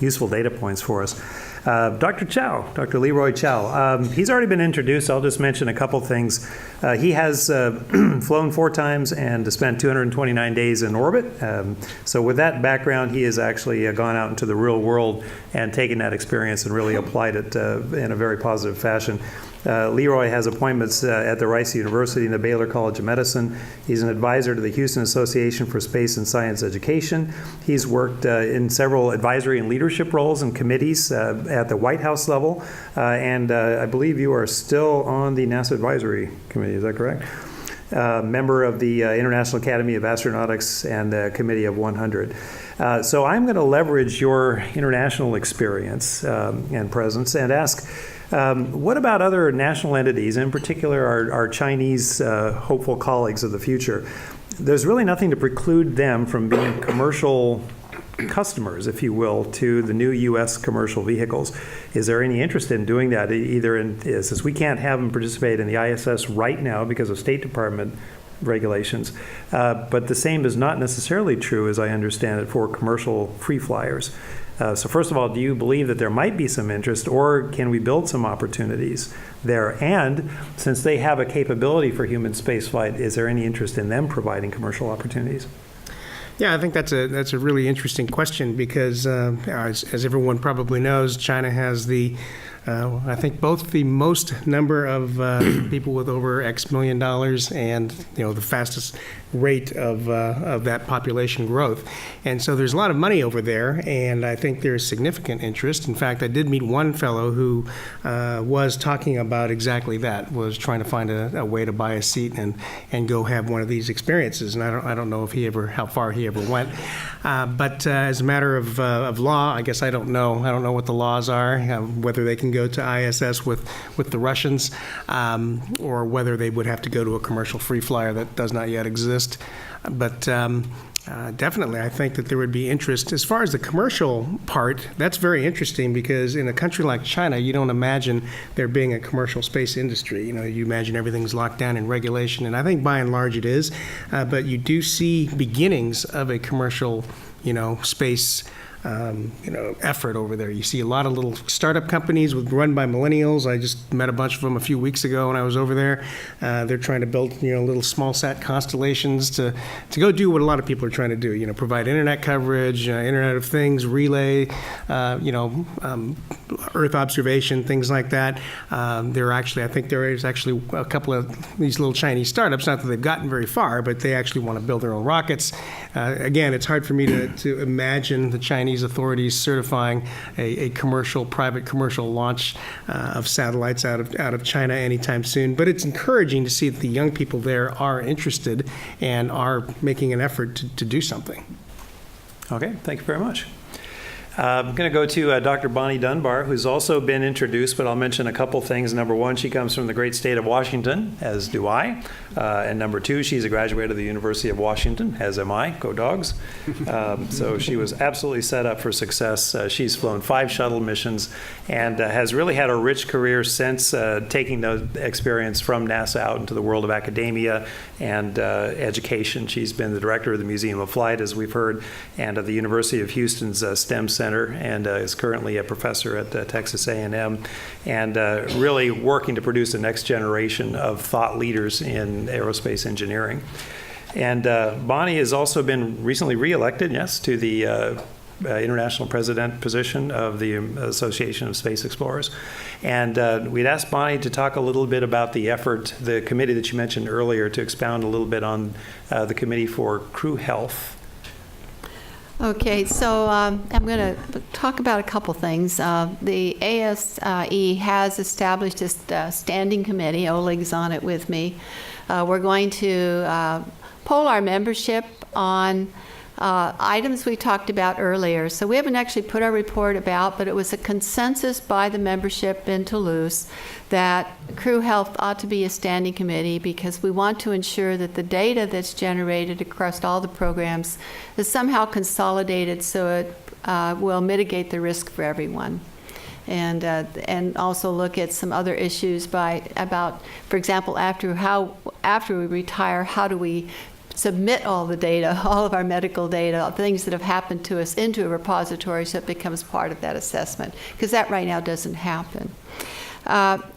S3: useful data points for us. Dr. Chow, Dr. Leroy Chow, he's already been introduced. I'll just mention a couple things. He has flown 4 times and spent 229 days in orbit. So with that background, he has actually gone out into the real world and taken that experience and really applied it in a very positive fashion. Leroy has appointments at the Rice University and the Baylor College of Medicine. He's an advisor to the Houston Association for Space and Science Education. He's worked in several advisory and leadership roles and committees at the White House level. And I believe you are still on the NASA Advisory Committee, is that correct? Member of the International Academy of Astronautics and the Committee of 100. So I'm going to leverage your international experience and presence and ask, what about other national entities, in particular our Chinese hopeful colleagues of the future? There's really nothing to preclude them from being commercial customers, if you will, to the new U.S. commercial vehicles. Is there any interest in doing that, either since we can't have them participate in the ISS right now because of State Department regulations, but the same is not necessarily true, as I understand it, for commercial free flyers. So first of all, do you believe that there might be some interest, or can we build some opportunities there? And since they have a capability for human spaceflight, is there any interest in them providing commercial opportunities?
S7: Yeah, I think that's a really interesting question because, as everyone probably knows, China has the I think both the most number of people with over X million dollars and, the fastest rate of that population growth. And so there's a lot of money over there, and I think there's significant interest. In fact, I did meet one fellow who was talking about exactly that, was trying to find a way to buy a seat and go have one of these experiences. And I don't know how far he ever went. But as a matter of law, I guess I don't know. I don't know what the laws are, whether they can go to ISS with the Russians, or whether they would have to go to a commercial free flyer that does not yet exist. But definitely, I think that there would be interest. As far as the commercial part, that's very interesting, because in a country like China, you don't imagine there being a commercial space industry. You imagine everything's locked down in regulation, and I think by and large it is. But you do see beginnings of a commercial, space effort over there. You see a lot of little startup companies run by millennials. I just met a bunch of them a few weeks ago when I was over there. They're trying to build, little small sat constellations to go do what a lot of people are trying to do. Provide internet coverage, Internet of Things, relay, Earth observation, things like that. I think there is actually a couple of these little Chinese startups. Not that they've gotten very far, but they actually want to build their own rockets. Again, it's hard for me to imagine the Chinese authorities certifying a private commercial launch of satellites out of China anytime soon. But it's encouraging to see that the young people there are interested and are making an effort to do something.
S3: Okay, thank you very much. I'm going to go to Dr. Bonnie Dunbar, who's also been introduced, but I'll mention a couple things. Number one, she comes from the great state of Washington, as do I. And number two, she's a graduate of the University of Washington, as am I. Go Dogs. So she was absolutely set up for success. She's flown 5 shuttle missions and has really had a rich career since taking the experience from NASA out into the world of academia and education. She's been the director of the Museum of Flight, as we've heard, and of the University of Houston's STEM Center, and is currently a professor at Texas A&M, and really working to produce the next generation of thought leaders in aerospace engineering. And Bonnie has also been recently reelected, yes, to the international president position of the Association of Space Explorers. And we'd asked Bonnie to talk a little bit about the effort, the committee that you mentioned earlier, to expound a little bit on the Committee for Crew Health.
S8: Okay, so I'm going to talk about a couple things. The ASE has established a standing committee. Oleg's on it with me. We're going to poll our membership on items we talked about earlier. So we haven't actually put our report about, but it was a consensus by the membership in Toulouse that crew health ought to be a standing committee, because we want to ensure that the data that's generated across all the programs is somehow consolidated so it will mitigate the risk for everyone. And also look at some other issues about, for example, after we retire, how do we submit all the data, all of our medical data, things that have happened to us, into a repository so it becomes part of that assessment, because that right now doesn't happen.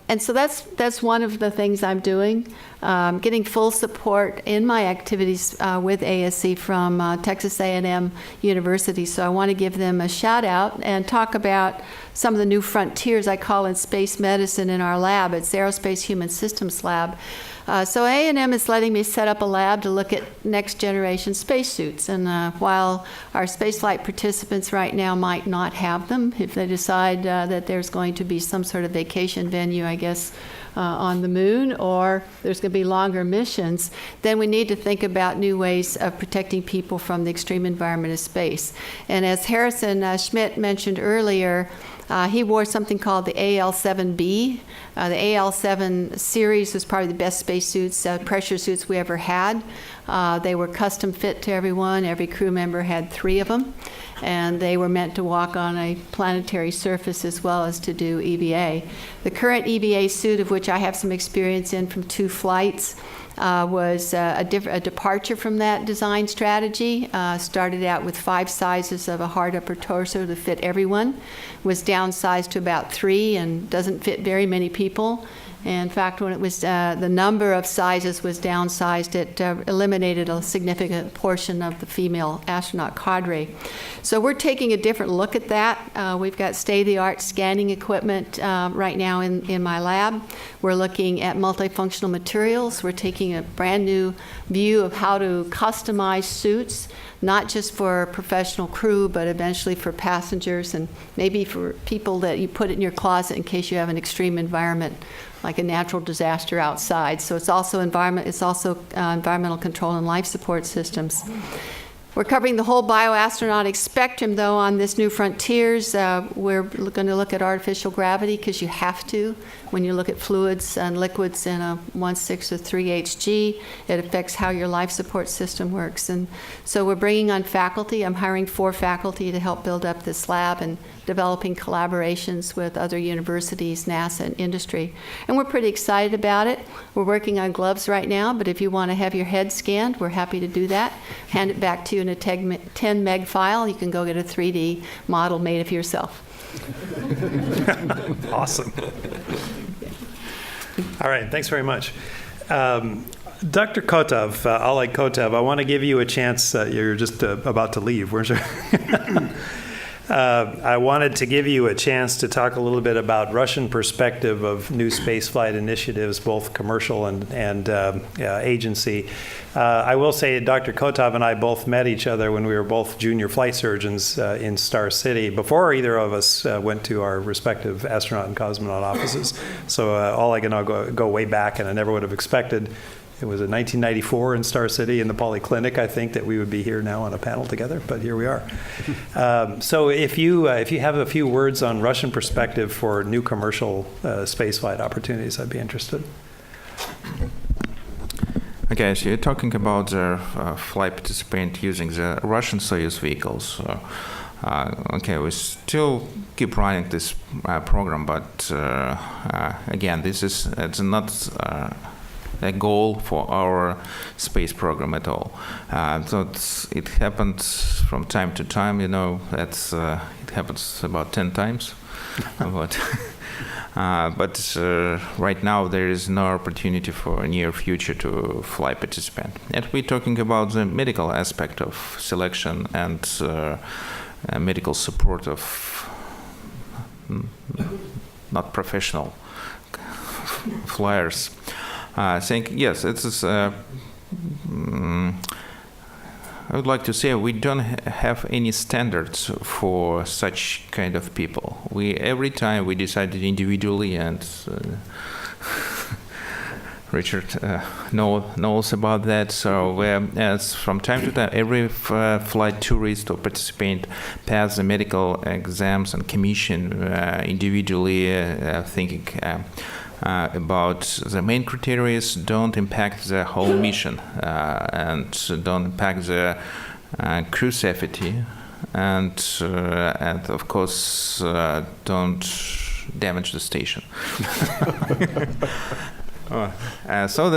S8: And so that's one of the things I'm doing, getting full support in my activities with ASC from Texas A&M University. So I want to give them a shout out and talk about some of the new frontiers I call in space medicine in our lab. It's Aerospace Human Systems Lab. So A&M is letting me set up a lab to look at next generation spacesuits. And while our spaceflight participants right now might not have them, if they decide that there's going to be some sort of vacation venue, I guess, on the moon, or there's going to be longer missions, then we need to think about new ways of protecting people from the extreme environment of space. And as Harrison Schmidt mentioned earlier, he wore something called the AL-7B. The AL-7 series was probably the best spacesuits, pressure suits we ever had. They were custom fit to everyone. Every crew member had 3 of them. And they were meant to walk on a planetary surface as well as to do EVA. The current EVA suit, of which I have some experience in from 2 flights, was a departure from that design strategy. Started out with 5 sizes of a hard upper torso to fit everyone, was downsized to about 3 and doesn't fit very many people. In fact, when it was the number of sizes was downsized, it eliminated a significant portion of the female astronaut cadre. So we're taking a different look at that. We've got state-of-the-art scanning equipment right now in my lab. We're looking at multifunctional materials. We're taking a brand new view of how to customize suits, not just for professional crew, but eventually for passengers and maybe for people that you put it in your closet in case you have an extreme environment, like a natural disaster outside. So it's also environmental control and life support systems. We're covering the whole bioastronautic spectrum, though, on this New Frontiers. We're going to look at artificial gravity because you have to. When you look at fluids and liquids in a 1/6 or 3 Hg, it affects how your life support system works. And so we're bringing on faculty. I'm hiring 4 faculty to help build up this lab and developing collaborations with other universities, NASA, and industry. And we're pretty excited about it. We're working on gloves right now, but if you want to have your head scanned, we're happy to do that. Hand it back to you in a 10 meg file. You can go get a 3D model made of yourself.
S3: Awesome. All right, thanks very much. Dr. Kotov, Oleg Kotov, I want to give you a chance. You're just about to leave, weren't you? I wanted to give you a chance to talk a little bit about Russian perspective of new spaceflight initiatives, both commercial and agency. I will say Dr. Kotov and I both met each other when we were both junior flight surgeons in Star City, before either of us went to our respective astronaut and cosmonaut offices. So Oleg and I go way back, and I never would have expected. It was in 1994 in Star City in the Polyclinic, I think, that we would be here now on a panel together, but here we are. So if you have a few words on Russian perspective for new commercial spaceflight opportunities, I'd be interested.
S9: Okay, so you're talking about the flight participant using the Russian Soyuz vehicles. Okay, we still keep running this program, but again, it's not a goal for our space program at all. So it happens from time to time, it happens about 10 times. But right now there is no opportunity for a near future to fly participant. And we're talking about the medical aspect of selection and medical support of not professional flyers. Saying yes, I would like to say we don't have any standards for such kind of people. Every time we decided individually, and Richard knows about that. So as from time to time, every flight tourist or participant pass the medical exams and commission individually, thinking about the main criteria don't impact the whole mission and don't impact the crew safety and of course don't damage the station. So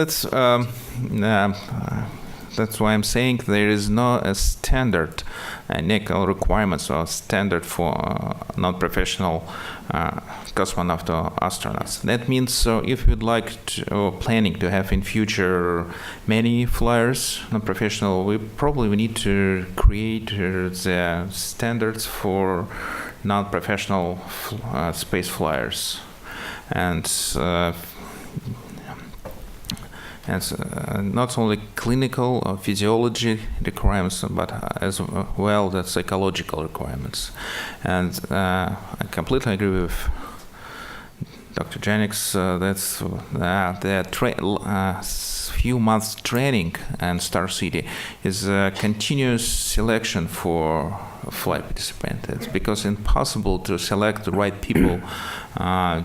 S9: that's why I'm saying there is no standard NICL requirements or standard for non-professional cosmonaut or astronauts. That means so if you'd like to, or planning to have in future many flyers, non-professional, we need to create the standards for non-professional space flyers. And not only clinical or physiology requirements, but as well the psychological requirements. And I completely agree with Dr. Janiks. That's the few months training in Star City is a continuous selection for a flight participant. It's because it's impossible to select the right people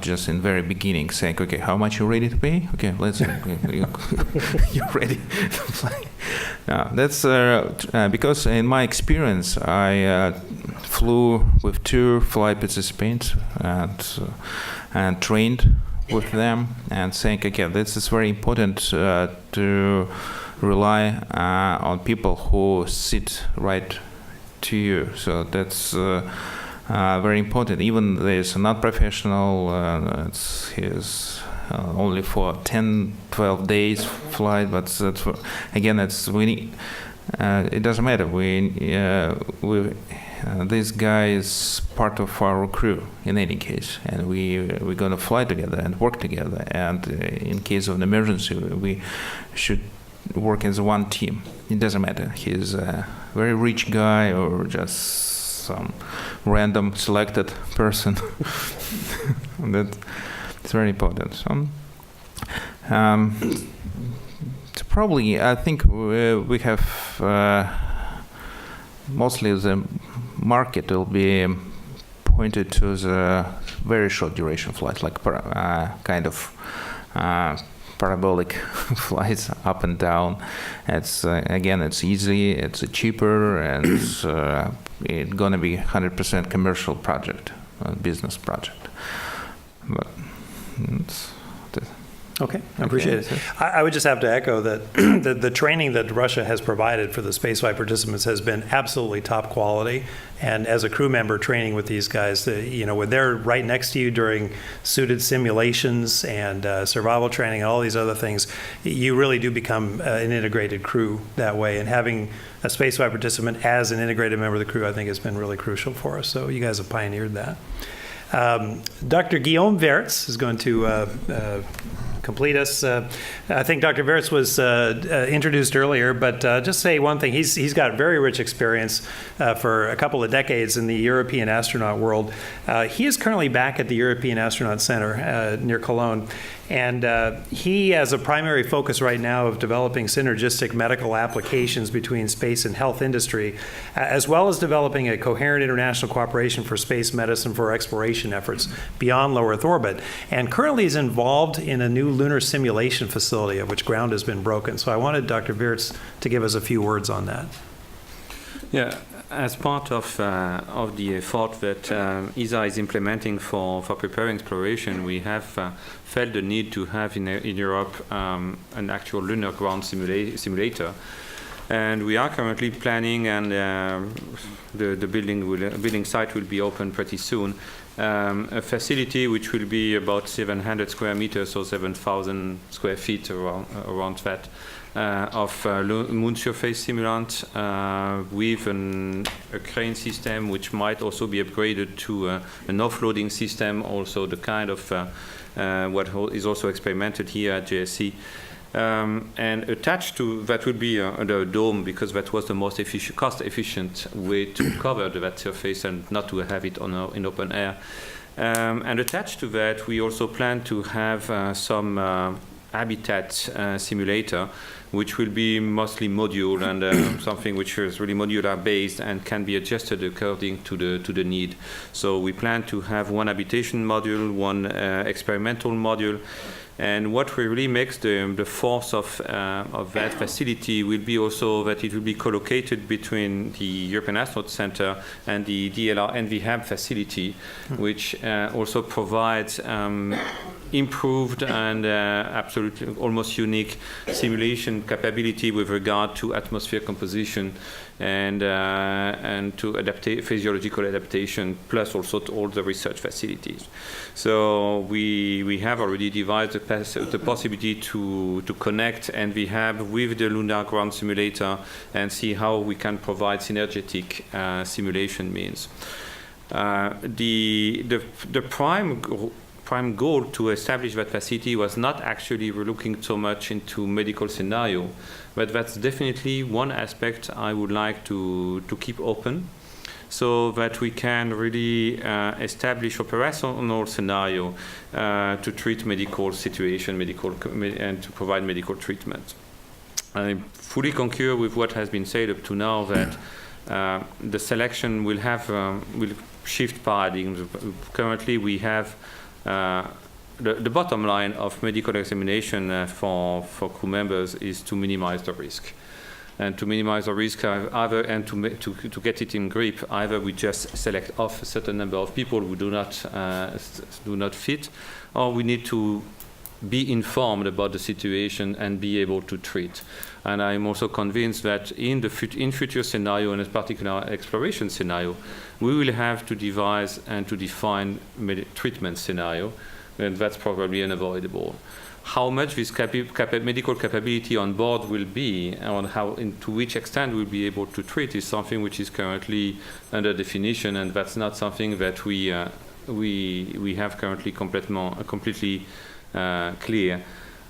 S9: just in very beginning, saying, okay, how much you ready to pay? Okay, let's you're ready to fly. That's because in my experience, I flew with 2 flight participants and trained with them and saying, okay, this is very important to rely on people who sit right to you. So that's very important. Even there's a non-professional, only for 10, 12 days flight, but again, it doesn't matter. This guy is part of our crew in any case, and we're going to fly together and work together. And in case of an emergency, we should work as one team. It doesn't matter. He's a very rich guy or just some random selected person. It's very important. So probably, I think we have mostly the market will be pointed to the very short duration flights, like kind of parabolic flights up and down. It's again, it's easy, it's cheaper, and it's gonna be 100% commercial project, business project. But
S3: Okay, I appreciate it. I would just have to echo that the training that Russia has provided for the spaceflight participants has been absolutely top quality. And as a crew member training with these guys, when they're right next to you during suited simulations and survival training and all these other things, you really do become an integrated crew that way. And having a spaceflight participant as an integrated member of the crew, I think, has been really crucial for us. So you guys have pioneered that. Dr. Guillaume Verts is going to complete us. I think Dr. Verts was introduced earlier, but just say one thing. He's got very rich experience for a couple of decades in the European astronaut world. He is currently back at the European Astronaut Center near Cologne. And he has a primary focus right now of developing synergistic medical applications between space and health industry, as well as developing a coherent international cooperation for space medicine for exploration efforts beyond low Earth orbit. And currently is involved in a new lunar simulation facility of which ground has been broken. So I wanted Dr. Verts to give us a few words on that.
S10: Yeah. As part of the effort that ESA is implementing for preparing exploration, we have felt the need to have in Europe an actual lunar ground simulator. And we are currently planning, and the building site will be open pretty soon, a facility which will be about 700 square meters, so 7,000 square feet around that. Of moon surface simulant with a crane system which might also be upgraded to an offloading system, also the kind of what is also experimented here at JSC. And attached to that would be the dome, because that was the most cost-efficient way to cover that surface and not to have it in open air. And attached to that, we also plan to have some habitat simulator, which will be mostly module and something which is really modular based and can be adjusted according to the need. So we plan to have one habitation module, one experimental module, and what really makes the force of that facility will be also that it will be co-located between the European Astronaut Center and the DLR NVHAB facility, which also provides improved and absolutely almost unique simulation capability with regard to atmosphere composition and to physiological adaptation, plus also to all the research facilities. So we have already devised the possibility to connect NVHAB with the lunar ground simulator and see how we can provide synergetic simulation means. The prime goal to establish that facility was not actually looking so much into medical scenario, but that's definitely one aspect I would like to keep open, so that we can really establish operational scenario to treat medical situation, and to provide medical treatment. I fully concur with what has been said up to now, that the selection will shift paradigms. Currently, we have the bottom line of medical examination for crew members is to minimize the risk. And to minimize the risk, to get it in grip, either we just select off a certain number of people who do not fit, or we need to be informed about the situation and be able to treat. And I'm also convinced that in future scenario, and in particular exploration scenario, we will have to devise and to define treatment scenario, and that's probably unavoidable. How much this medical capability on board will be, and to which extent we'll be able to treat, is something which is currently under definition, and that's not something that we have currently completely clear.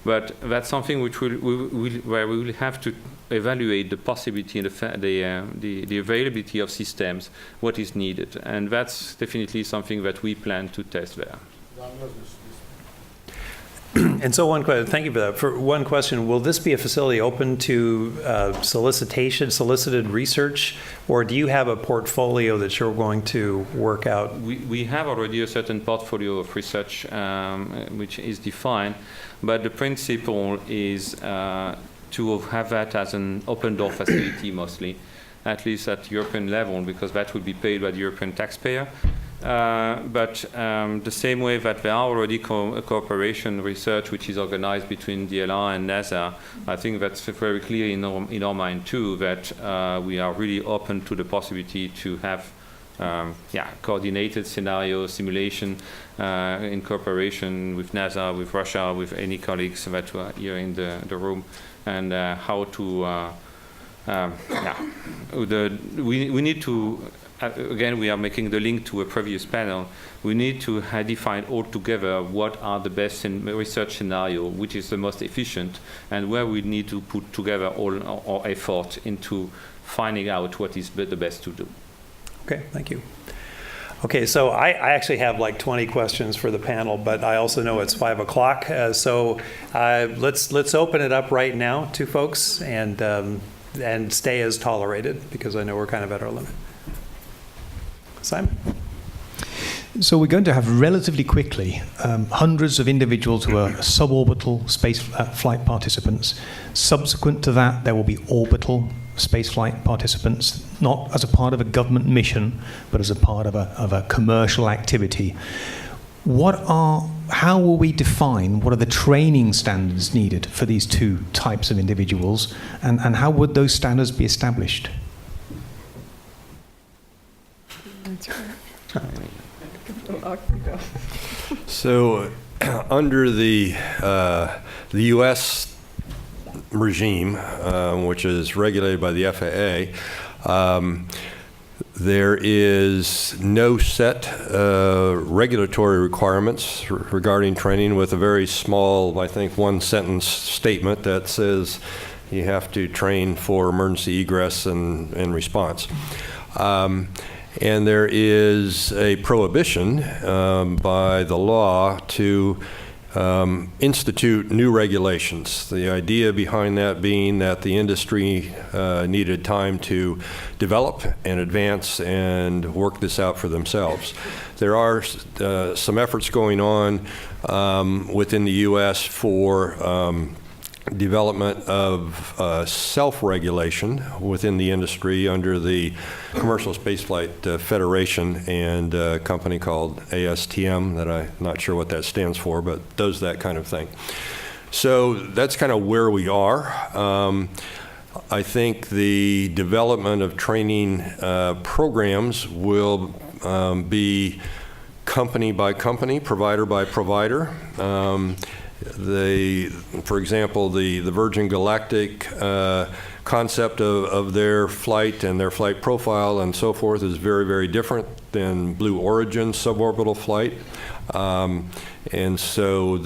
S10: But that's something which where we will have to evaluate the possibility and the availability of systems, what is needed, and that's definitely something that we plan to test there.
S3: And so thank you for that. For one question, will this be a facility open to solicited research, or do you have a portfolio that you're going to work out?
S10: We have already a certain portfolio of research which is defined, but the principle is to have that as an open door facility mostly, at least at European level, because that will be paid by the European taxpayer. But the same way that there are already cooperation research which is organized between DLR and NASA, I think that's very clear in our mind too, that we are really open to the possibility to have coordinated scenario simulation in cooperation with NASA, with Russia, with any colleagues that are here in the room, and how to we need to. Again, we are making the link to a previous panel. We need to define all together what are the best research scenario, which is the most efficient, and where we need to put together all our effort into finding out what is the best to do.
S3: Okay, thank you. Okay, so I actually have like 20 questions for the panel, but I also know it's 5 o'clock. So let's open it up right now to folks and stay as tolerated, because I know we're kind of at our limit. Simon?
S11: So we're going to have relatively quickly hundreds of individuals who are suborbital space flight participants. Subsequent to that, there will be orbital spaceflight participants, not as a part of a government mission, but as a part of a commercial activity. How will we define what are the training standards needed for these two types of individuals, and how would those standards be established?
S4: So, under the U.S. regime, which is regulated by the FAA, there is no set regulatory requirements regarding training, with a very small, I think, one-sentence statement that says you have to train for emergency egress and response. And there is a prohibition by the law to institute new regulations. The idea behind that being that the industry needed time to develop and advance and work this out for themselves. There are some efforts going on within the U.S. for development of self-regulation within the industry under the Commercial Spaceflight Federation and a company called ASTM that I'm not sure what that stands for, but does that kind of thing. So that's kind of where we are. I think the development of training programs will be company by company, provider by provider. For example, the Virgin Galactic concept of their flight and their flight profile and so forth is very, very different than Blue Origin's suborbital flight. And so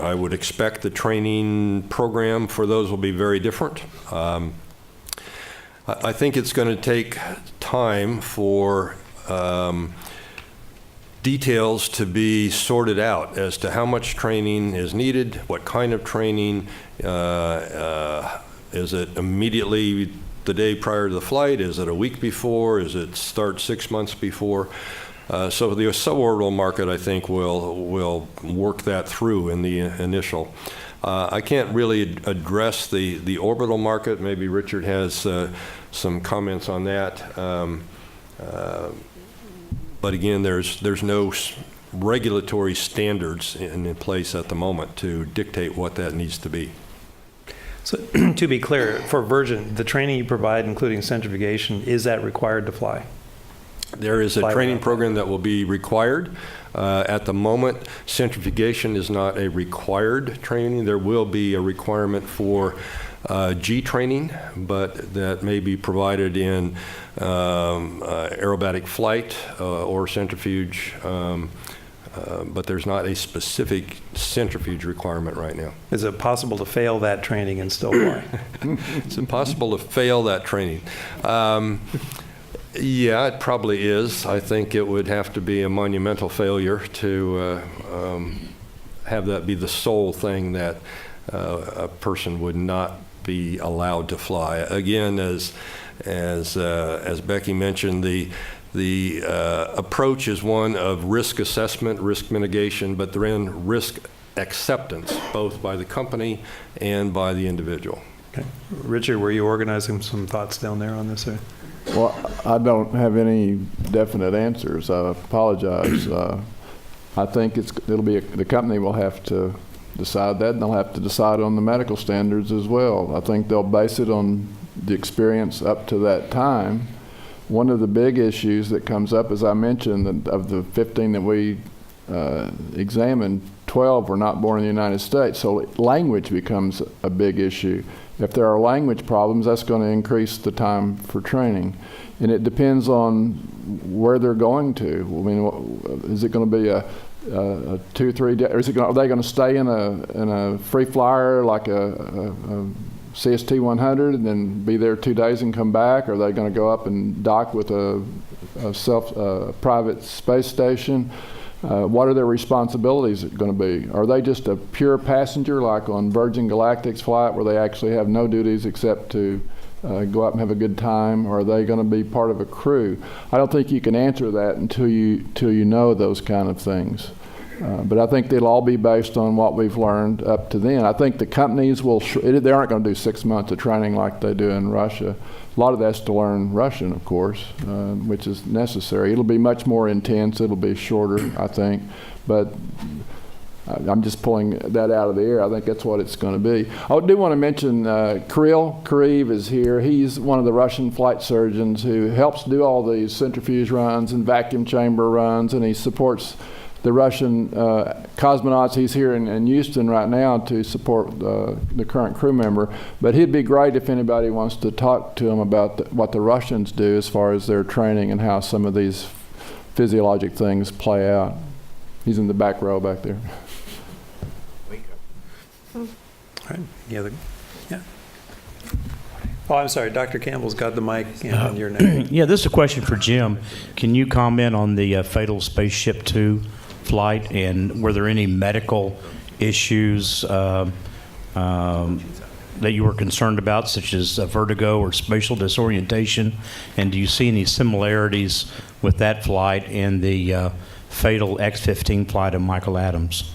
S4: I would expect the training program for those will be very different. I think it's going to take time for details to be sorted out as to how much training is needed, what kind of training. Is it immediately the day prior to the flight? Is it a week before? Is it start 6 months before? So the suborbital market, I think, will work that through in the initial. I can't really address the orbital market. Maybe Richard has some comments on that. But again, there's no regulatory standards in place at the moment to dictate what that needs to be.
S3: So to be clear, for Virgin, the training you provide, including centrifugation, is that required to fly?
S4: There is a training program that will be required. At the moment, centrifugation is not a required training. There will be a requirement for G training, but that may be provided in aerobatic flight or centrifuge, but there's not a specific centrifuge requirement right now.
S3: Is it possible to fail that training and still fly?
S4: It's impossible to fail that training. Yeah, it probably is. I think it would have to be a monumental failure to have that be the sole thing that a person would not be allowed to fly. Again, as Becky mentioned, the approach is one of risk assessment, risk mitigation, but then risk acceptance, both by the company and by the individual.
S3: Okay. Richard, were you organizing some thoughts down there on this? Or?
S6: Well, I don't have any definite answers. I apologize. I think it'll be the company will have to decide that, and they'll have to decide on the medical standards as well. I think they'll base it on the experience up to that time. One of the big issues that comes up, as I mentioned, of the 15 that we examined, 12 were not born in the United States. So language becomes a big issue. If there are language problems, that's going to increase the time for training. And it depends on where they're going to. I mean, is it going to be a 2-3 day, or are they going to stay in a free flyer like a CST 100 and then be there 2 days and come back? Or are they going to go up and dock with a private space station? What are their responsibilities going to be? Are they just a pure passenger like on Virgin Galactic's flight where they actually have no duties except to go out and have a good time? Or are they going to be part of a crew? I don't think you can answer that until you know those kind of things. But I think they'll all be based on what we've learned up to then. I think the companies they aren't going to do 6 months of training like they do in Russia. A lot of that's to learn Russian, of course, which is necessary. It'll be much more intense. It'll be shorter, I think. But I'm just pulling that out of the air. I think that's what it's going to be. I do want to mention Kirill is here. He's one of the Russian flight surgeons who helps do all these centrifuge runs and vacuum chamber runs, and he supports the Russian cosmonauts. He's here in Houston right now to support the current crew member. But he'd be great if anybody wants to talk to him about what the Russians do as far as their training and how some of these physiologic things play out. He's in the back row back there.
S3: All right. Yeah. Oh, I'm sorry. Dr. Campbell's got the mic on your neck.
S12: Yeah, this is a question for Jim. Can you comment on the fatal Spaceship Two flight, and were there any medical issues that you were concerned about, such as vertigo or spatial disorientation? And do you see any similarities with that flight and the fatal X-15 flight of Michael Adams?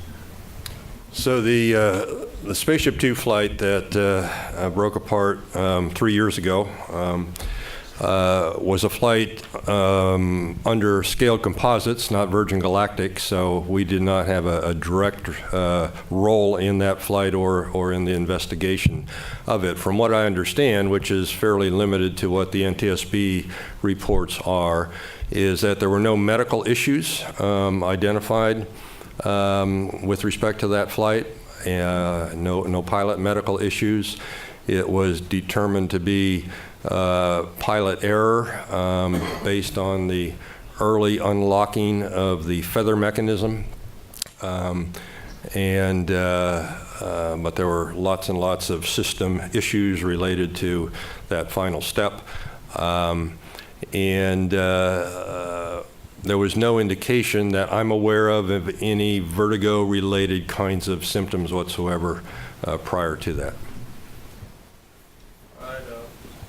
S4: So the Spaceship Two flight that broke apart 3 years ago was a flight under scaled composites, not Virgin Galactic, so we did not have a direct role in that flight or in the investigation of it. From what I understand, which is fairly limited to what the NTSB reports are, is that there were no medical issues identified with respect to that flight, no pilot medical issues. It was determined to be pilot error based on the early unlocking of the feather mechanism, but there were lots and lots of system issues related to that final step, there was no indication that I'm aware of any vertigo-related kinds of symptoms whatsoever prior to that.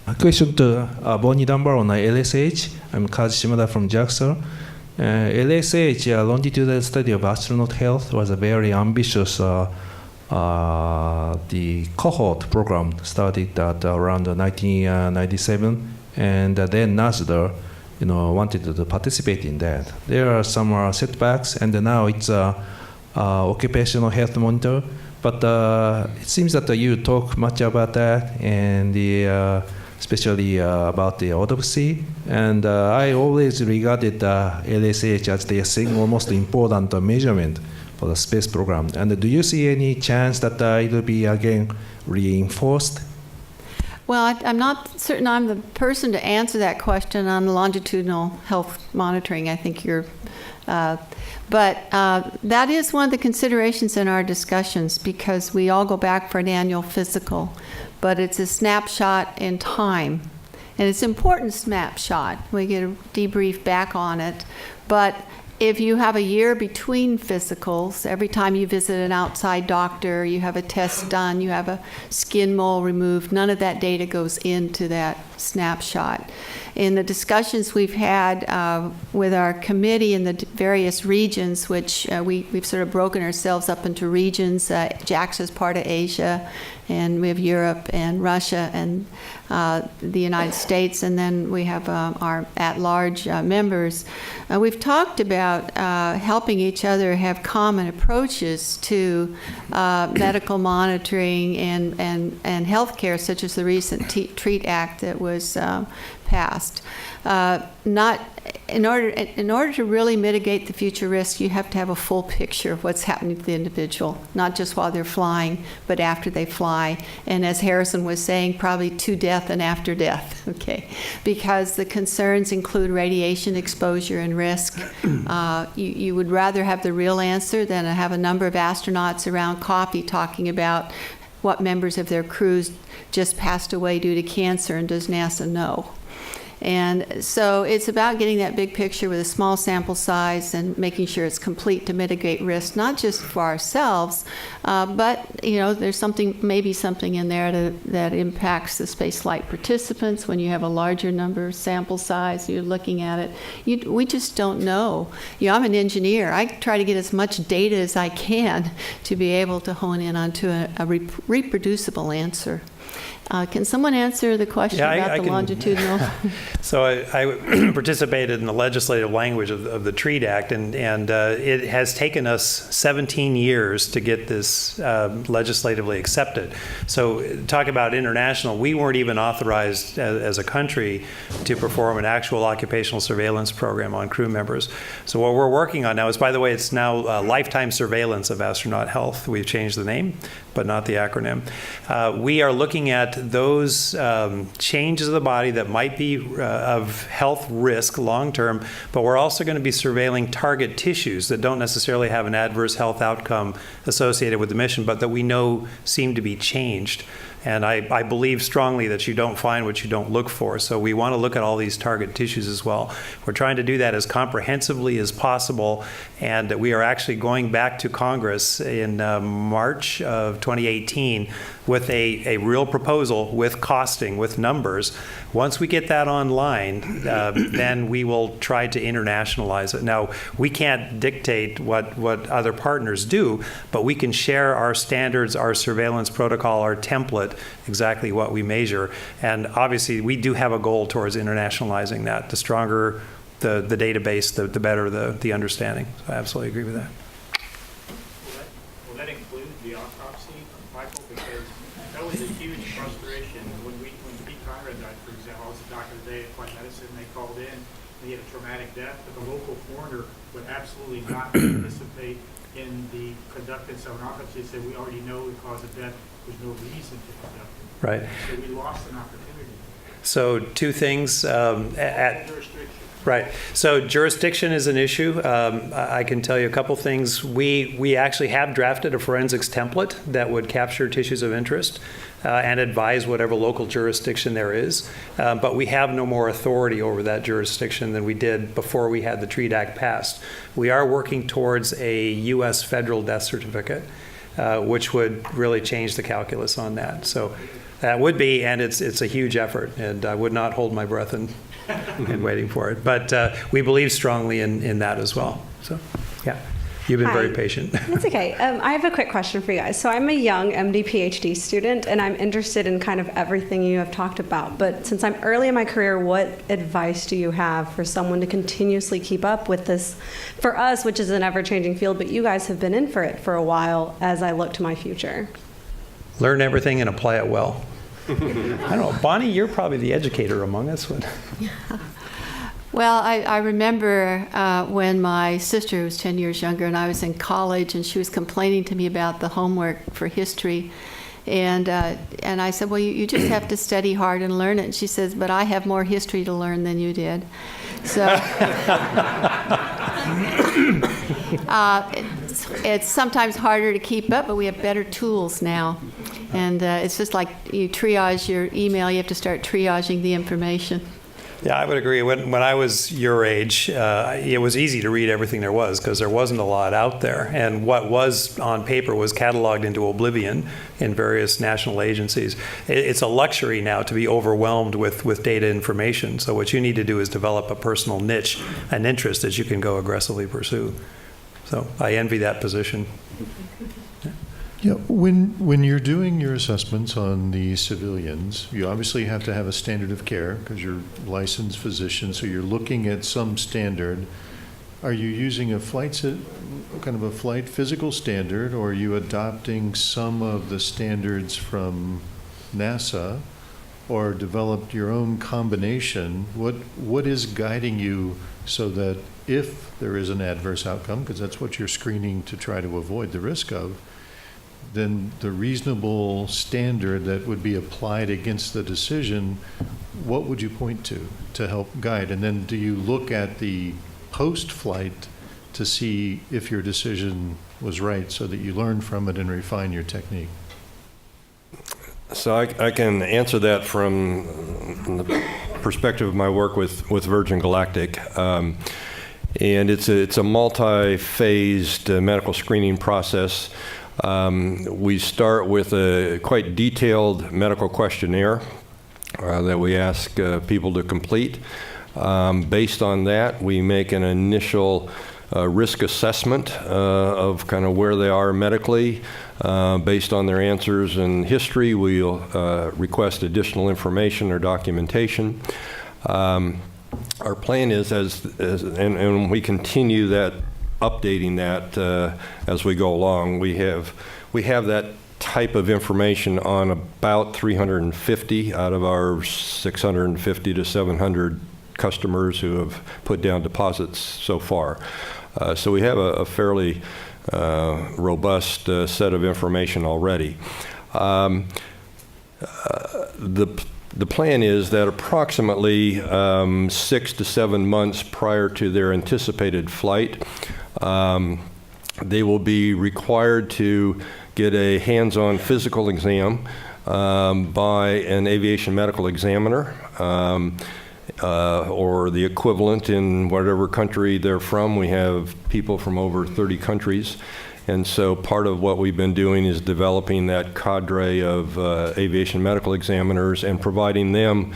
S13: A question to Bonnie Dunbar on LSH. I'm Kaji Shimada from JAXA. LSH, longitudinal study of astronaut health, was a very ambitious the cohort program started at around 1997, and then NASA wanted to participate in that. There are some setbacks, and now it's occupational health monitor. But it seems that you talk much about that, and especially about the autopsy. And I always regarded LSH as the single most important measurement for the space program. And do you see any chance that it will be again reinforced?
S8: Well, I'm not certain I'm the person to answer that question on longitudinal health monitoring. I think you're, but that is one of the considerations in our discussions, because we all go back for an annual physical, but it's a snapshot in time. And it's an important snapshot. We get a debrief back on it. But if you have a year between physicals, every time you visit an outside doctor, you have a test done, you have a skin mole removed, none of that data goes into that snapshot. In the discussions we've had with our committee in the various regions, which we've sort of broken ourselves up into regions, JAXA is part of Asia, and we have Europe and Russia and the United States, and then we have our at-large members. We've talked about helping each other have common approaches to medical monitoring and healthcare, such as the recent TREAT Act that was passed. Not in order to really mitigate the future risk, you have to have a full picture of what's happening to the individual, not just while they're flying, but after they fly. And as Harrison was saying, probably to death and after death, okay? Because the concerns include radiation exposure and risk. You would rather have the real answer than have a number of astronauts around coffee talking about what members of their crews just passed away due to cancer, and does NASA know? And so it's about getting that big picture with a small sample size and making sure it's complete to mitigate risk, not just for ourselves, but there's maybe something in there that impacts the spaceflight participants when you have a larger number sample size. You're looking at it. We just don't know. I'm an engineer. I try to get as much data as I can to be able to hone in onto a reproducible answer. Can someone answer the question about the longitudinal?
S3: So I participated in the legislative language of the TREAT Act, and it has taken us 17 years to get this legislatively accepted. So talk about international, we weren't even authorized as a country to perform an actual occupational surveillance program on crew members. So what we're working on now is, by the way, it's now lifetime surveillance of astronaut health. We've changed the name, but not the acronym. We are looking at those changes of the body that might be of health risk long term, but we're also going to be surveilling target tissues that don't necessarily have an adverse health outcome associated with the mission, but that we know seem to be changed. And I believe strongly that you don't find what you don't look for. So we want to look at all these target tissues as well. We're trying to do that as comprehensively as possible. And we are actually going back to Congress in March of 2018 with a real proposal with costing, with numbers. Once we get that online, then we will try to internationalize it. Now, we can't dictate what other partners do, but we can share our standards, our surveillance protocol, our template, exactly what we measure. And obviously, we do have a goal towards internationalizing that. The stronger the database, the better the understanding. So I absolutely agree with that.
S14: Will that include the autopsy, Michael? Because that was a huge frustration when Pete Conrad died, for example. I was a doctor today at Flight Medicine. They called in, and he had a traumatic death, but the local coroner would absolutely not participate in the conductance of an autopsy. They said, we already know the cause of death. There's no reason to conduct it.
S3: Right.
S14: So we lost an opportunity.
S3: So two things.
S14: Jurisdiction.
S3: Right. So jurisdiction is an issue. I can tell you a couple things. We actually have drafted a forensics template that would capture tissues of interest and advise whatever local jurisdiction there is. But we have no more authority over that jurisdiction than we did before we had the TREAT Act passed. We are working towards a U.S. federal death certificate, which would really change the calculus on that. So that would be, and it's a huge effort, and I would not hold my breath and waiting for it. But we believe strongly in that as well. So, yeah, you've been very patient.
S15: That's okay. I have a quick question for you guys. So I'm a young MD PhD student, and I'm interested in kind of everything you have talked about. But since I'm early in my career, what advice do you have for someone to continuously keep up with this, for us, which is an ever-changing field, but you guys have been in for it for a while as I look to my future?
S3: Learn everything and apply it well. I don't know, Bonnie, you're probably the educator among us.
S8: Well, I remember when my sister was 10 years younger and I was in college and she was complaining to me about the homework for history. And I said, well, you just have to study hard and learn it. And she says, but I have more history to learn than you did. So it's sometimes harder to keep up, but we have better tools now. And it's just like you triage your email, you have to start triaging the information.
S3: Yeah, I would agree. When I was your age, it was easy to read everything there was because there wasn't a lot out there. And what was on paper was cataloged into oblivion in various national agencies. It's a luxury now to be overwhelmed with data information. So what you need to do is develop a personal niche, an interest that you can go aggressively pursue. So I envy that position.
S16: Yeah, when you're doing your assessments on the civilians, you obviously have to have a standard of care because you're a licensed physician, so you're looking at some standard. Are you using a flight physical standard, or are you adopting some of the standards from NASA, or developed your own combination? What is guiding you so that if there is an adverse outcome, because that's what you're screening to try to avoid the risk of, then the reasonable standard that would be applied against the decision, what would you point to help guide? And then do you look at the post-flight to see if your decision was right so that you learn from it and refine your technique?
S4: So I can answer that from the perspective of my work with Virgin Galactic. And it's a multi-phased medical screening process. We start with a quite detailed medical questionnaire that we ask people to complete. Based on that, we make an initial risk assessment of kind of where they are medically. Based on their answers and history, we'll request additional information or documentation. Our plan is, and we continue that, updating that as we go along. We have that type of information on about 350 out of our 650 to 700 customers who have put down deposits so far. So we have a fairly robust set of information already. The plan is that approximately 6 to 7 months prior to their anticipated flight, they will be required to get a hands-on physical exam by an aviation medical examiner or the equivalent in whatever country they're from. We have people from over 30 countries. And so part of what we've been doing is developing that cadre of aviation medical examiners and providing them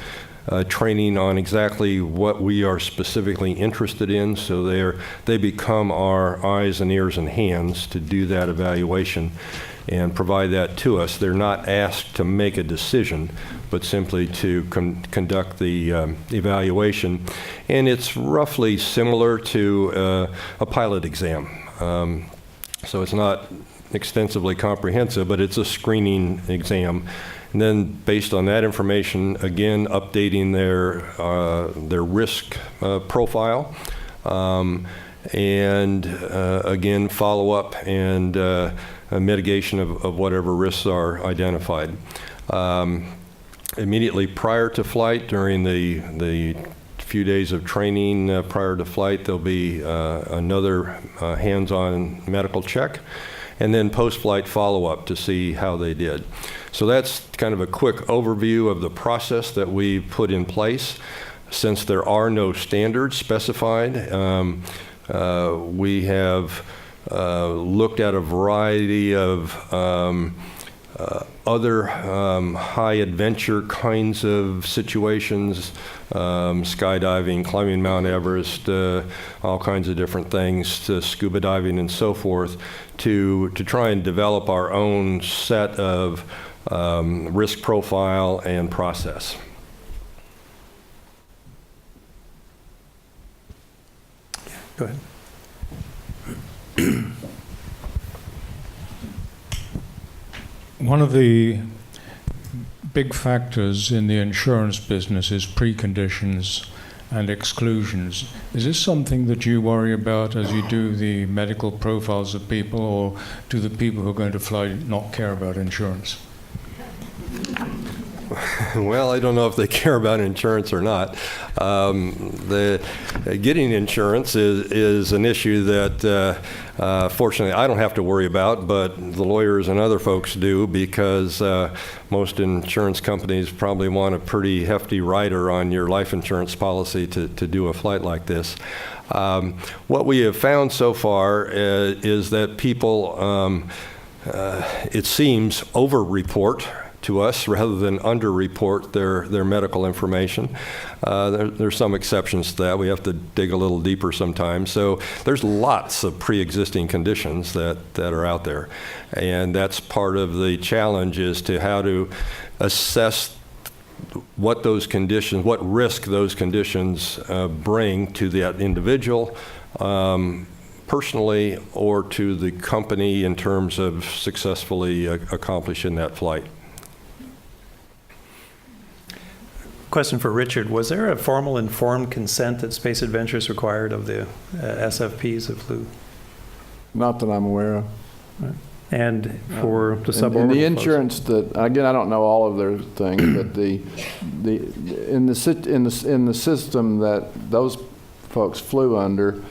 S4: training on exactly what we are specifically interested in, so they become our eyes and ears and hands to do that evaluation and provide that to us. They're not asked to make a decision, but simply to conduct the evaluation. And it's roughly similar to a pilot exam. So it's not extensively comprehensive, but it's a screening exam. And then based on that information, again, updating their risk profile, and again, follow up and mitigation of whatever risks are identified. Immediately prior to flight, during the few days of training prior to flight, there'll be another hands-on medical check, and then post-flight follow-up to see how they did. So that's kind of a quick overview of the process that we put in place. Since there are no standards specified, we have looked at a variety of other high adventure kinds of situations, skydiving, climbing Mount Everest, all kinds of different things, scuba diving and so forth, to try and develop our own set of risk profile and process.
S3: Go ahead.
S17: One of the big factors in the insurance business is preconditions and exclusions. Is this something that you worry about as you do the medical profiles of people, or do the people who are going to fly not care about insurance?
S4: Well, I don't know if they care about insurance or not. Getting insurance is an issue that, fortunately, I don't have to worry about, but the lawyers and other folks do, because most insurance companies probably want a pretty hefty rider on your life insurance policy to do a flight like this. What we have found so far is that people, it seems, over-report to us rather than under-report their medical information. There's some exceptions to that. We have to dig a little deeper sometimes. So there's lots of pre-existing conditions that are out there. And that's part of the challenge, is to how to assess what those conditions, what risk those conditions bring to that individual, personally, or to the company in terms of successfully accomplishing that flight.
S3: Question for Richard. Was there a formal informed consent that Space Adventures required of the SFPs that flew?
S6: Not that I'm aware of.
S3: Right. And for the suborbital
S6: and the insurance folks, that, again, I don't know all of their things, but in the system that those folks flew under,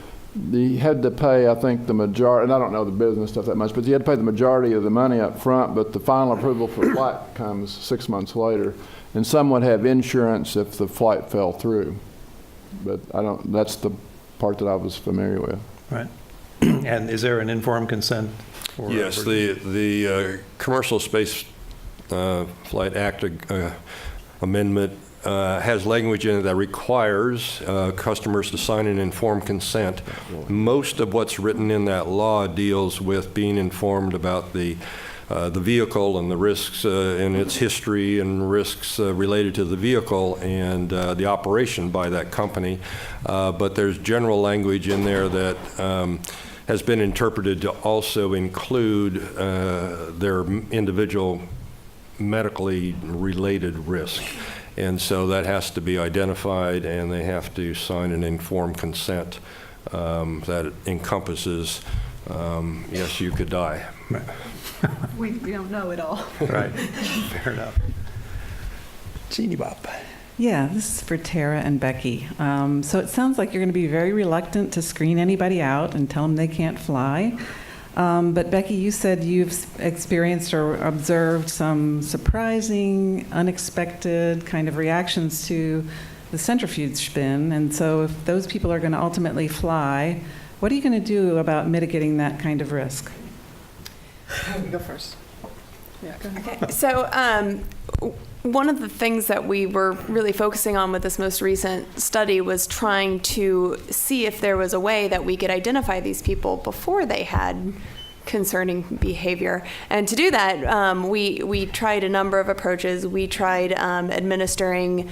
S6: you had to pay, I think, the majority, and I don't know the business stuff that much, but you had to pay the majority of the money up front, but the final approval for flight comes 6 months later. And some would have insurance if the flight fell through. But that's the part that I was familiar with.
S3: Right. And is there an informed consent?
S4: Yes, the Commercial Space Flight Act amendment has language in it that requires customers to sign an informed consent. Most of what's written in that law deals with being informed about the vehicle and the risks in its history and risks related to the vehicle and the operation by that company. But there's general language in there that has been interpreted to also include their individual medically related risk. And so that has to be identified, and they have to sign an informed consent that encompasses, yes, you could die.
S3: Right.
S1: We don't know it all.
S3: Right. Fair enough. Jeannie Bob.
S18: Yeah, this is for Tara and Becky. So it sounds like you're going to be very reluctant to screen anybody out and tell them they can't fly. But Becky, you said you've experienced or observed some surprising, unexpected kind of reactions to the centrifuge spin. And so if those people are going to ultimately fly, what are you going to do about mitigating that kind of risk?
S1: Go first. Yeah, go ahead.
S5: Okay, so one of the things that we were really focusing on with this most recent study was trying to see if there was a way that we could identify these people before they had concerning behavior. And to do that, we tried a number of approaches. We tried administering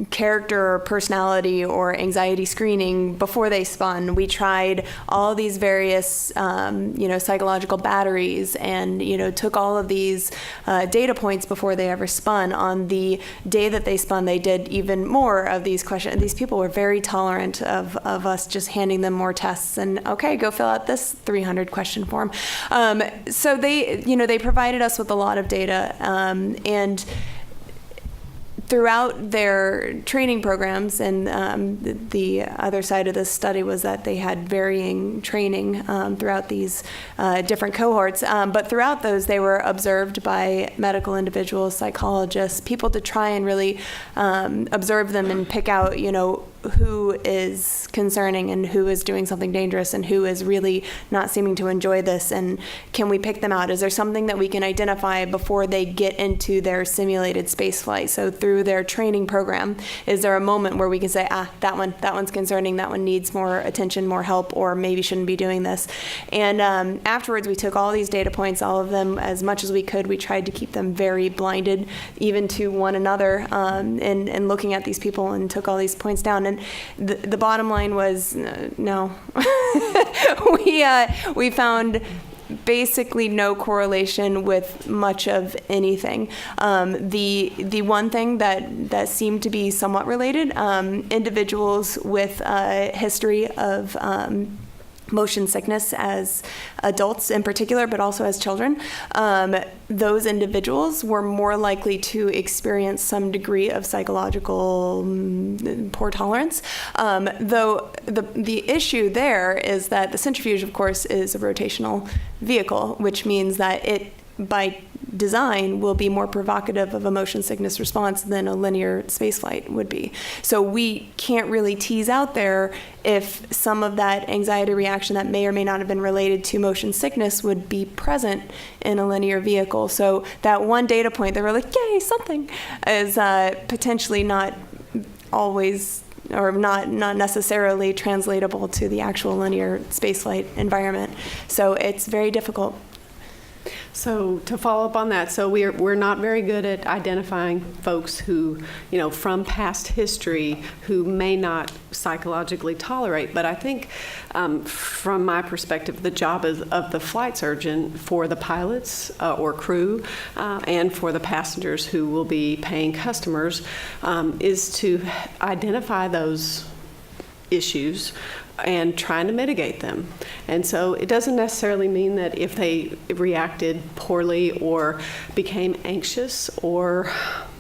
S5: character or personality or anxiety screening before they spun. We tried all these various, psychological batteries, and, took all of these data points before they ever spun. On the day that they spun, they did even more of these questions. These people were very tolerant of us just handing them more tests and, okay, go fill out this 300 question form. So they provided us with a lot of data, and throughout their training programs, and the other side of this study was that they had varying training throughout these different cohorts. But throughout those, they were observed by medical individuals, psychologists, people to try and really observe them and pick out, who is concerning and who is doing something dangerous and who is really not seeming to enjoy this, and can we pick them out? Is there something that we can identify before they get into their simulated space flight? So through their training program, is there a moment where we can say, that one's concerning, that one needs more attention, more help, or maybe shouldn't be doing this? And afterwards, we took all these data points, all of them as much as we could. We tried to keep them very blinded, even to one another, and looking at these people, and took all these points down. And the bottom line was no. We found basically no correlation with much of anything. The one thing that seemed to be somewhat related, individuals with a history of motion sickness as adults in particular, but also as children, those individuals were more likely to experience some degree of psychological poor tolerance. Though the issue there is that the centrifuge, of course, is a rotational vehicle, which means that it, by design, will be more provocative of a motion sickness response than a linear spaceflight would be. So we can't really tease out there if some of that anxiety reaction that may or may not have been related to motion sickness would be present in a linear vehicle. So that one data point that we're like, yay, something, is potentially not always, or not necessarily translatable to the actual linear spaceflight environment. So it's very difficult.
S1: So to follow up on that, so we're not very good at identifying folks who, from past history, who may not psychologically tolerate. But I think, from my perspective, the job of the flight surgeon for the pilots or crew and for the passengers who will be paying customers is to identify those issues and trying to mitigate them. And so it doesn't necessarily mean that if they reacted poorly or became anxious or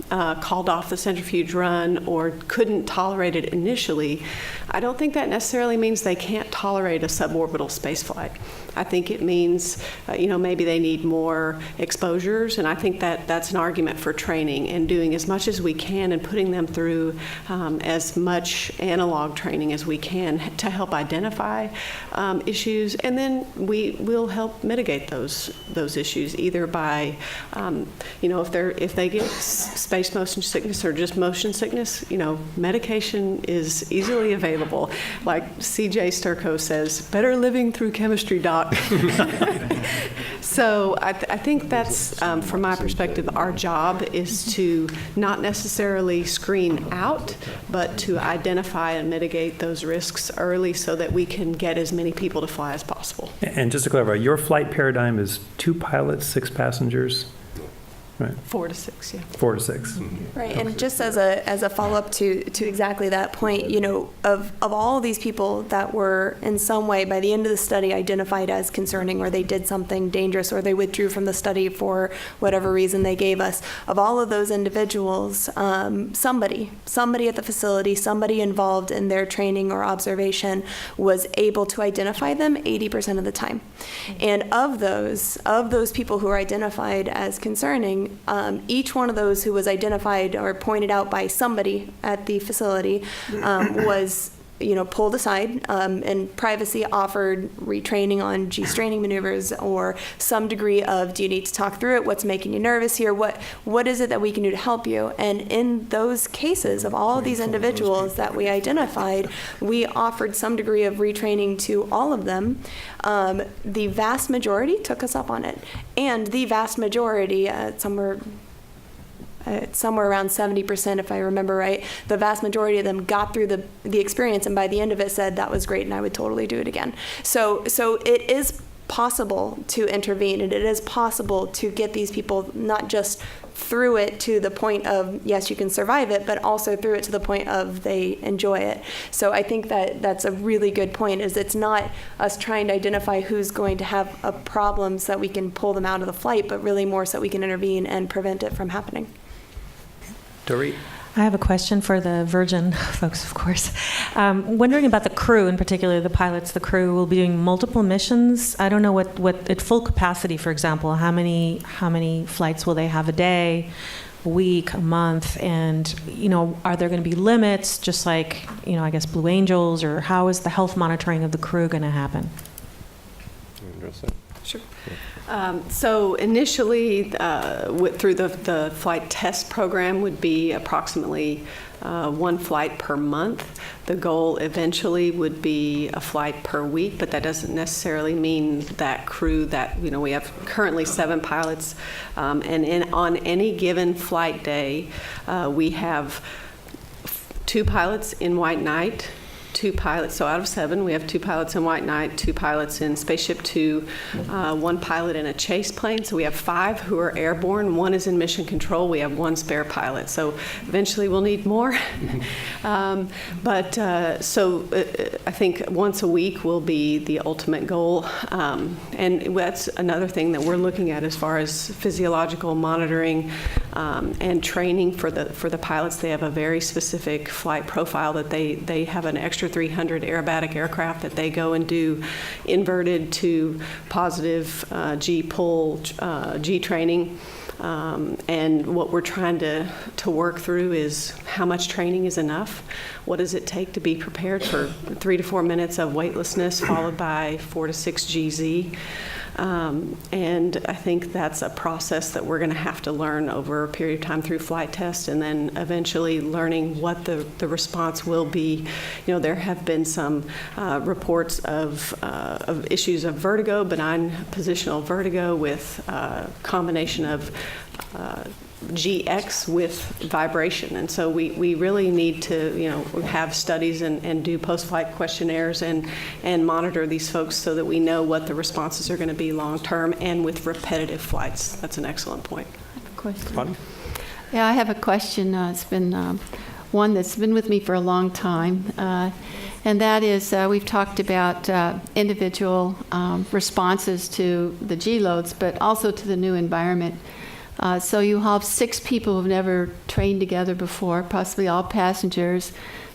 S1: called off the centrifuge run or couldn't tolerate it initially, I don't think that necessarily means they can't tolerate a suborbital spaceflight. I think it means, maybe they need more exposures, and I think that that's an argument for training and doing as much as we can and putting them through as much analog training as we can to help identify issues, and then we will help mitigate those issues either by, if they get space motion sickness or just motion sickness, medication is easily available. Like C.J. Sturko says, better living through chemistry, doc. So I think that's, from my perspective, our job is to not necessarily screen out, but to identify and mitigate those risks early so that we can get as many people to fly as possible.
S3: And just to clarify, your flight paradigm is 2 pilots, 6 passengers? Right.
S1: 4 to 6, yeah.
S3: 4 to 6.
S5: Right, and just as a follow-up to exactly that point, of all of these people that were in some way by the end of the study identified as concerning, or they did something dangerous, or they withdrew from the study for whatever reason they gave us, of all of those individuals, somebody at the facility, somebody involved in their training or observation was able to identify them 80% of the time. And of those people who are identified as concerning, each one of those who was identified or pointed out by somebody at the facility was pulled aside and privacy offered retraining on G-straining maneuvers or some degree of, do you need to talk through it? What's making you nervous here? What is it that we can do to help you? And in those cases of all of these individuals that we identified, we offered some degree of retraining to all of them. The vast majority took us up on it. And the vast majority, somewhere around 70%, if I remember right, the vast majority of them got through the experience, and by the end of it said, that was great and I would totally do it again. So it is possible to intervene, and it is possible to get these people not just through it to the point of, yes, you can survive it, but also through it to the point of they enjoy it. So I think that that's a really good point, is it's not us trying to identify who's going to have a problem so that we can pull them out of the flight, but really more so that we can intervene and prevent it from happening.
S3: Dorit?
S19: I have a question for the Virgin folks, of course. Wondering about the crew, in particular, the pilots. The crew will be doing multiple missions. I don't know what at full capacity, for example, how many flights will they have a day, a week, a month, and are there going to be limits, just like I guess Blue Angels, or how is the health monitoring of the crew going to happen?
S1: Sure. So initially, through the flight test program would be approximately 1 flight per month. The goal eventually would be a flight per week, but that doesn't necessarily mean that crew that, we have currently 7 pilots, and on any given flight day, we have 2 pilots in white night, 2 pilots. So out of 7, we have 2 pilots in White Knight, 2 pilots in Spaceship Two, 1 pilot in a chase plane. So we have 5 who are airborne. 1 is in mission control. We have 1 spare pilot. So eventually we'll need more. I think once a week will be the ultimate goal. And that's another thing that we're looking at as far as physiological monitoring and training for the pilots. They have a very specific flight profile that they have an extra 300 aerobatic aircraft that they go and do inverted to positive G pull, G training. And what we're trying to work through is how much training is enough. What does it take to be prepared for 3 to 4 minutes of weightlessness followed by 4 to 6 GZ? And I think that's a process that we're going to have to learn over a period of time through flight test, and then eventually learning what the response will be. You know, there have been some reports of issues of vertigo, benign positional vertigo with a combination of GX with vibration. And so we really need to, have studies and do post-flight questionnaires and monitor these folks so that we know what the responses are going to be long-term and with repetitive flights. That's an excellent point.
S8: I have a question. Yeah, I have a question. It's been one that's been with me for a long time. And that is, we've talked about individual responses to the G loads, but also to the new environment. So you have 6 people who've never trained together before, possibly all passengers.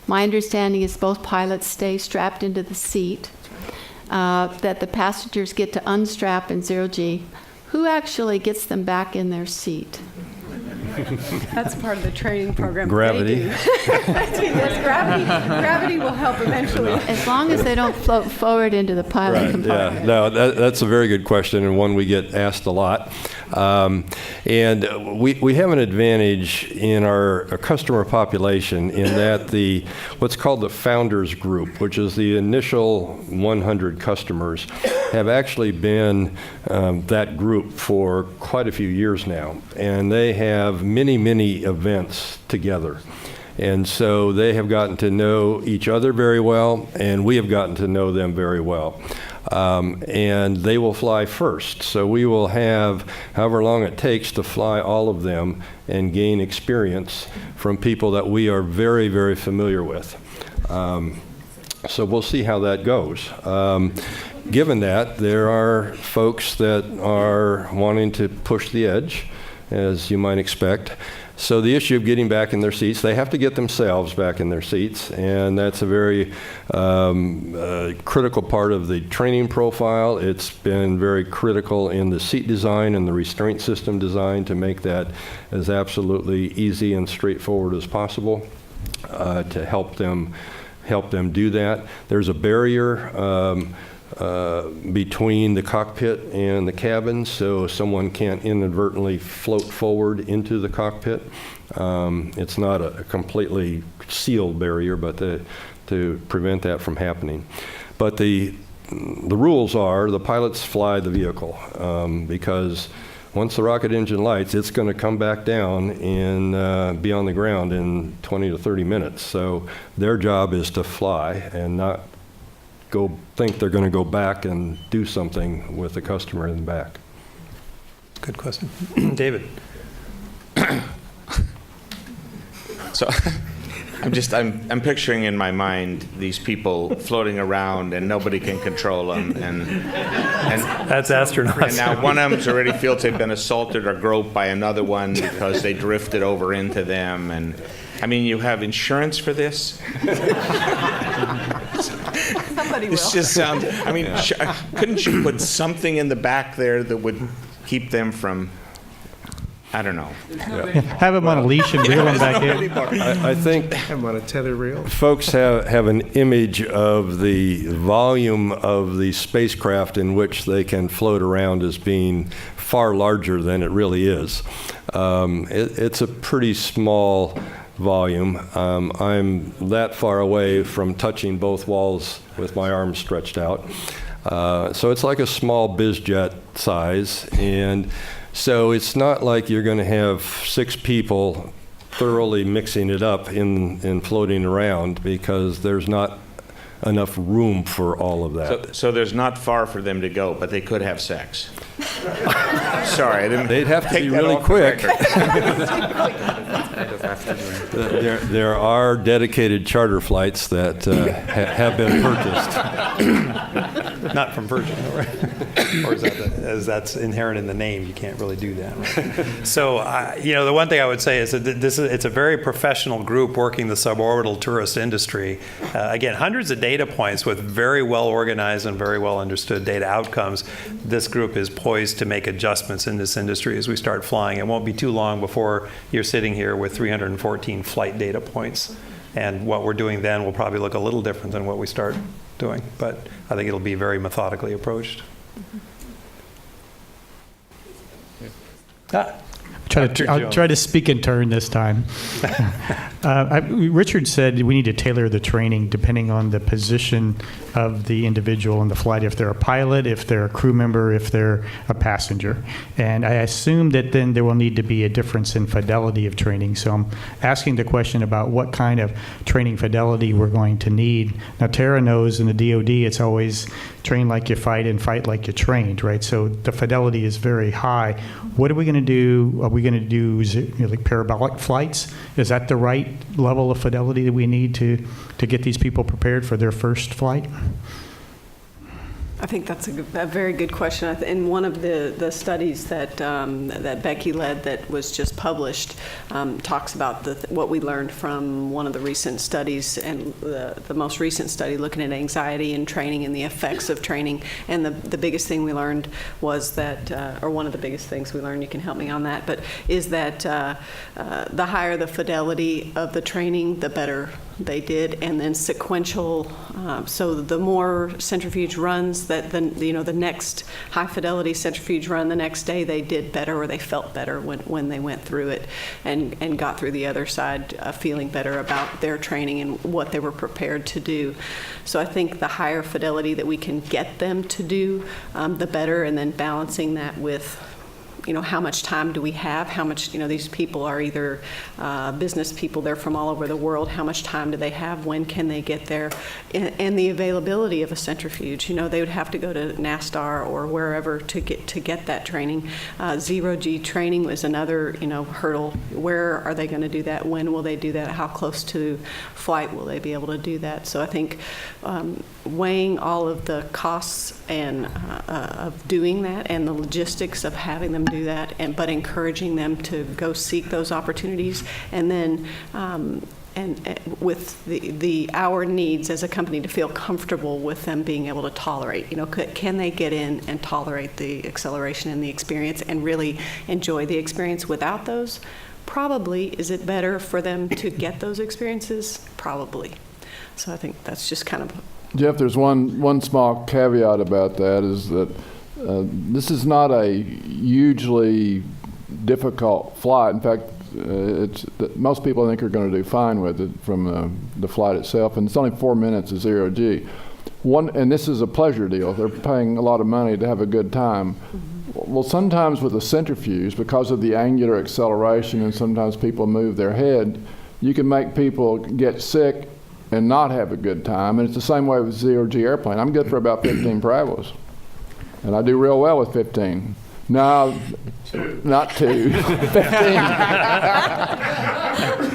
S8: My understanding is both pilots stay strapped into the seat, that the passengers get to unstrap in 0G. Who actually gets them back in their seat?
S1: That's part of the training program.
S4: Gravity.
S1: Yes, gravity will help eventually.
S8: As long as they don't float forward into the pilot compartment.
S4: Yeah, no, that's a very good question, and one we get asked a lot. And we have an advantage in our customer population in that what's called the founders group, which is the initial 100 customers, have actually been that group for quite a few years now. And they have many, many events together. And so they have gotten to know each other very well, and we have gotten to know them very well. And they will fly first. So we will have however long it takes to fly all of them and gain experience from people that we are very, very familiar with. So we'll see how that goes. Given that, there are folks that are wanting to push the edge, as you might expect. So the issue of getting back in their seats, they have to get themselves back in their seats, and that's a very critical part of the training profile. It's been very critical in the seat design and the restraint system design to make that as absolutely easy and straightforward as possible to help them do that. There's a barrier between the cockpit and the cabin, so someone can't inadvertently float forward into the cockpit. It's not a completely sealed barrier, but to prevent that from happening. But the rules are the pilots fly the vehicle because once the rocket engine lights, it's going to come back down and be on the ground in 20 to 30 minutes. So their job is to fly and not think they're going to go back and do something with the customer in the back.
S3: Good question. David.
S9: So I'm picturing in my mind these people floating around and nobody can control them. And
S3: that's astronauts.
S9: And now one of them's already feels they've been assaulted or groped by another one because they drifted over into them. And I mean, you have insurance for this?
S1: Somebody will.
S9: This just sounds, I mean, couldn't you put something in the back there that would keep them from, I don't know.
S11: Yeah. Have them on a leash and reel them back in.
S4: I think
S7: have them on a tether reel.
S4: Folks have an image of the volume of the spacecraft in which they can float around as being far larger than it really is. It's a pretty small volume. I'm that far away from touching both walls with my arms stretched out. So it's like a small biz jet size. And so it's not like you're going to have 6 people thoroughly mixing it up in floating around, because there's not enough room for all of that.
S2: So there's not far for them to go, but they could have sex. Sorry, I didn't.
S4: They'd have to
S2: take
S4: be
S2: that
S4: really
S2: off the
S4: quick.
S2: record.
S4: There are dedicated charter flights that have been purchased.
S3: Not from Virgin, right? Or is that, as that's inherent in the name, you can't really do that. Right? So, the one thing I would say is that it's a very professional group working the suborbital tourist industry. Again, hundreds of data points with very well organized and very well understood data outcomes. This group is poised to make adjustments in this industry as we start flying. It won't be too long before you're sitting here with 314 flight data points. And what we're doing then will probably look a little different than what we start doing. But I think it'll be very methodically approached.
S11: I'll try to speak in turn this time. Richard said we need to tailor the training depending on the position of the individual in the flight, if they're a pilot, if they're a crew member, if they're a passenger. And I assume that then there will need to be a difference in fidelity of training. So I'm asking the question about what kind of training fidelity we're going to need. Now, Tara knows in the DoD it's always train like you fight and fight like you trained, right? So the fidelity is very high. What are we going to do? Are we going to do like parabolic flights? Is that the right level of fidelity that we need to get these people prepared for their first flight?
S1: I think that's a very good question. In one of the studies that Becky led that was just published talks about what we learned from one of the recent studies, and the most recent study looking at anxiety and training and the effects of training. And the biggest thing we learned was that, or one of the biggest things we learned, you can help me on that, but is that the higher the fidelity of the training, the better they did, and then sequential. So the more centrifuge runs that the next high fidelity centrifuge run the next day, they did better, or they felt better when they went through it and got through the other side feeling better about their training and what they were prepared to do. So I think the higher fidelity that we can get them to do, the better, and then balancing that with how much time do we have? How much, these people are either business people, they're from all over the world. How much time do they have? When can they get there? And the availability of a centrifuge. They would have to go to NASTAR or wherever to get that training. Zero-G training was another, hurdle. Where are they going to do that? When will they do that? How close to flight will they be able to do that? So I think weighing all of the costs and of doing that and the logistics of having them do that, but encouraging them to go seek those opportunities, and then and with our needs as a company to feel comfortable with them being able to tolerate. Can they get in and tolerate the acceleration and the experience and really enjoy the experience without those? Probably. Is it better for them to get those experiences? Probably. So I think that's just kind of.
S6: Jeff, there's one small caveat about that, is that this is not a hugely difficult flight. In fact, most people I think are going to do fine with it from the flight itself, and it's only 4 minutes of zero-G. And this is a pleasure deal. They're paying a lot of money to have a good time. Mm-hmm. Well, sometimes with a centrifuge, because of the angular acceleration, and sometimes people move their head, you can make people get sick and not have a good time. And it's the same way with zero-G airplane. I'm good for about 15 parabolas. And I do real well with 15. No, not 2, 15.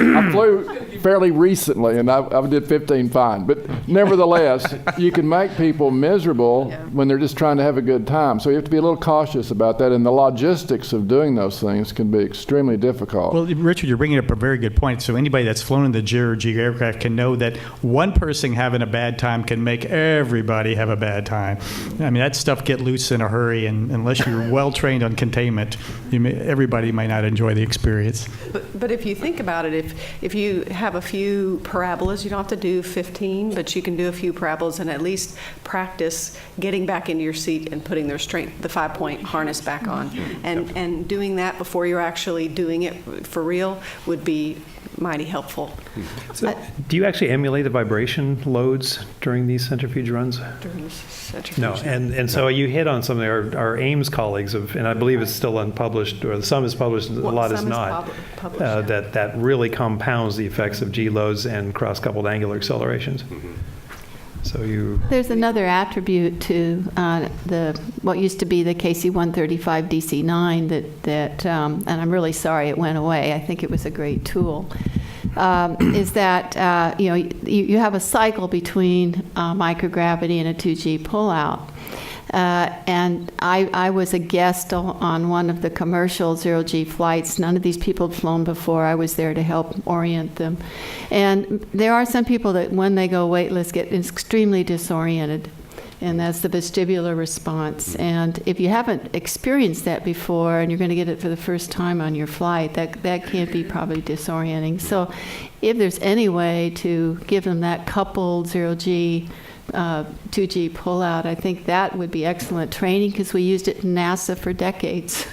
S6: I flew fairly recently, and I did 15 fine. But nevertheless, you can make people miserable when they're just trying to have a good time. So you have to be a little cautious about that, and the logistics of doing those things can be extremely difficult.
S11: Well, Richard, you're bringing up a very good point. So anybody that's flown in the zero-G aircraft can know that one person having a bad time can make everybody have a bad time. I mean, that stuff get loose in a hurry, and unless you're well trained on containment, everybody might not enjoy the experience.
S1: But if you think about it, if you have a few parabolas, you don't have to do 15, but you can do a few parabolas and at least practice getting back into your seat and putting the 5-point harness back on. And doing that before you're actually doing it for real would be mighty helpful.
S3: So, do you actually emulate the vibration loads during these centrifuge runs?
S1: During the centrifuge.
S3: No, and so you hit on something our Ames colleagues have, and I believe it's still unpublished, or some is published, a lot is not. That really compounds the effects of G loads and cross-coupled angular accelerations. So you.
S8: There's another attribute to what used to be the KC-135 DC-9 that and I'm really sorry it went away. I think it was a great tool. Is that you have a cycle between microgravity and a 2G pullout. And I was a guest on one of the commercial zero-G flights. None of these people had flown before. I was there to help orient them. And there are some people that when they go weightless get extremely disoriented. And that's the vestibular response. And if you haven't experienced that before and you're going to get it for the first time on your flight, that can be probably disorienting. So if there's any way to give them that coupled zero-G 2G pullout, I think that would be excellent training because we used it in NASA for decades.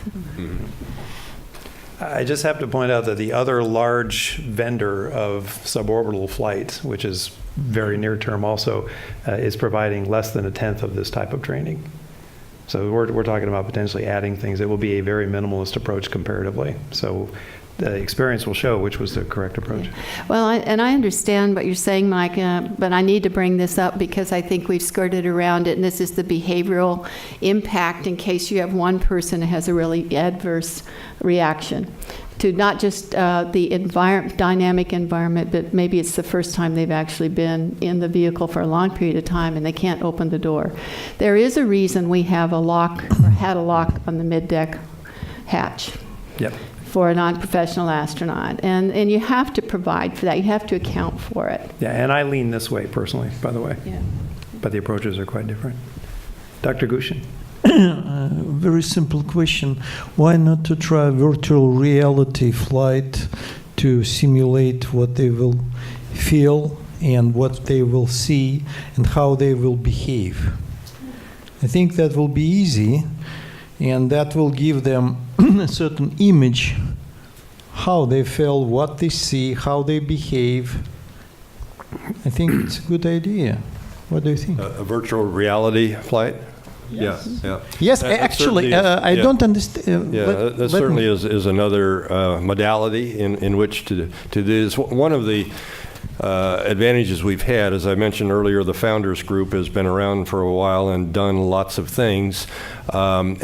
S3: I just have to point out that the other large vendor of suborbital flight, which is very near term also, is providing less than a tenth of this type of training. So we're talking about potentially adding things. It will be a very minimalist approach comparatively. So the experience will show which was the correct approach.
S8: Well, I understand what you're saying, Mike, but I need to bring this up because I think we've skirted around it, and this is the behavioral impact in case you have one person that has a really adverse reaction to not just the dynamic environment, but maybe it's the first time they've actually been in the vehicle for a long period of time and they can't open the door. There is a reason we have a lock, or had a lock on the mid-deck hatch.
S3: Yep.
S8: For a non-professional astronaut. And you have to provide for that. You have to account for it.
S3: Yeah, and I lean this way personally, by the way.
S8: Yeah.
S3: But the approaches are quite different. Dr. Gushin.
S20: Very simple question. Why not to try virtual reality flight to simulate what they will feel and what they will see and how they will behave? I think that will be easy, and that will give them a certain image, how they feel, what they see, how they behave. I think it's a good idea. What do you think?
S4: A virtual reality flight? Yes. Yeah.
S20: Yes, actually, I don't understand.
S4: That certainly is another modality in which to do this. One of the advantages we've had, as I mentioned earlier, the Founders Group has been around for a while and done lots of things, some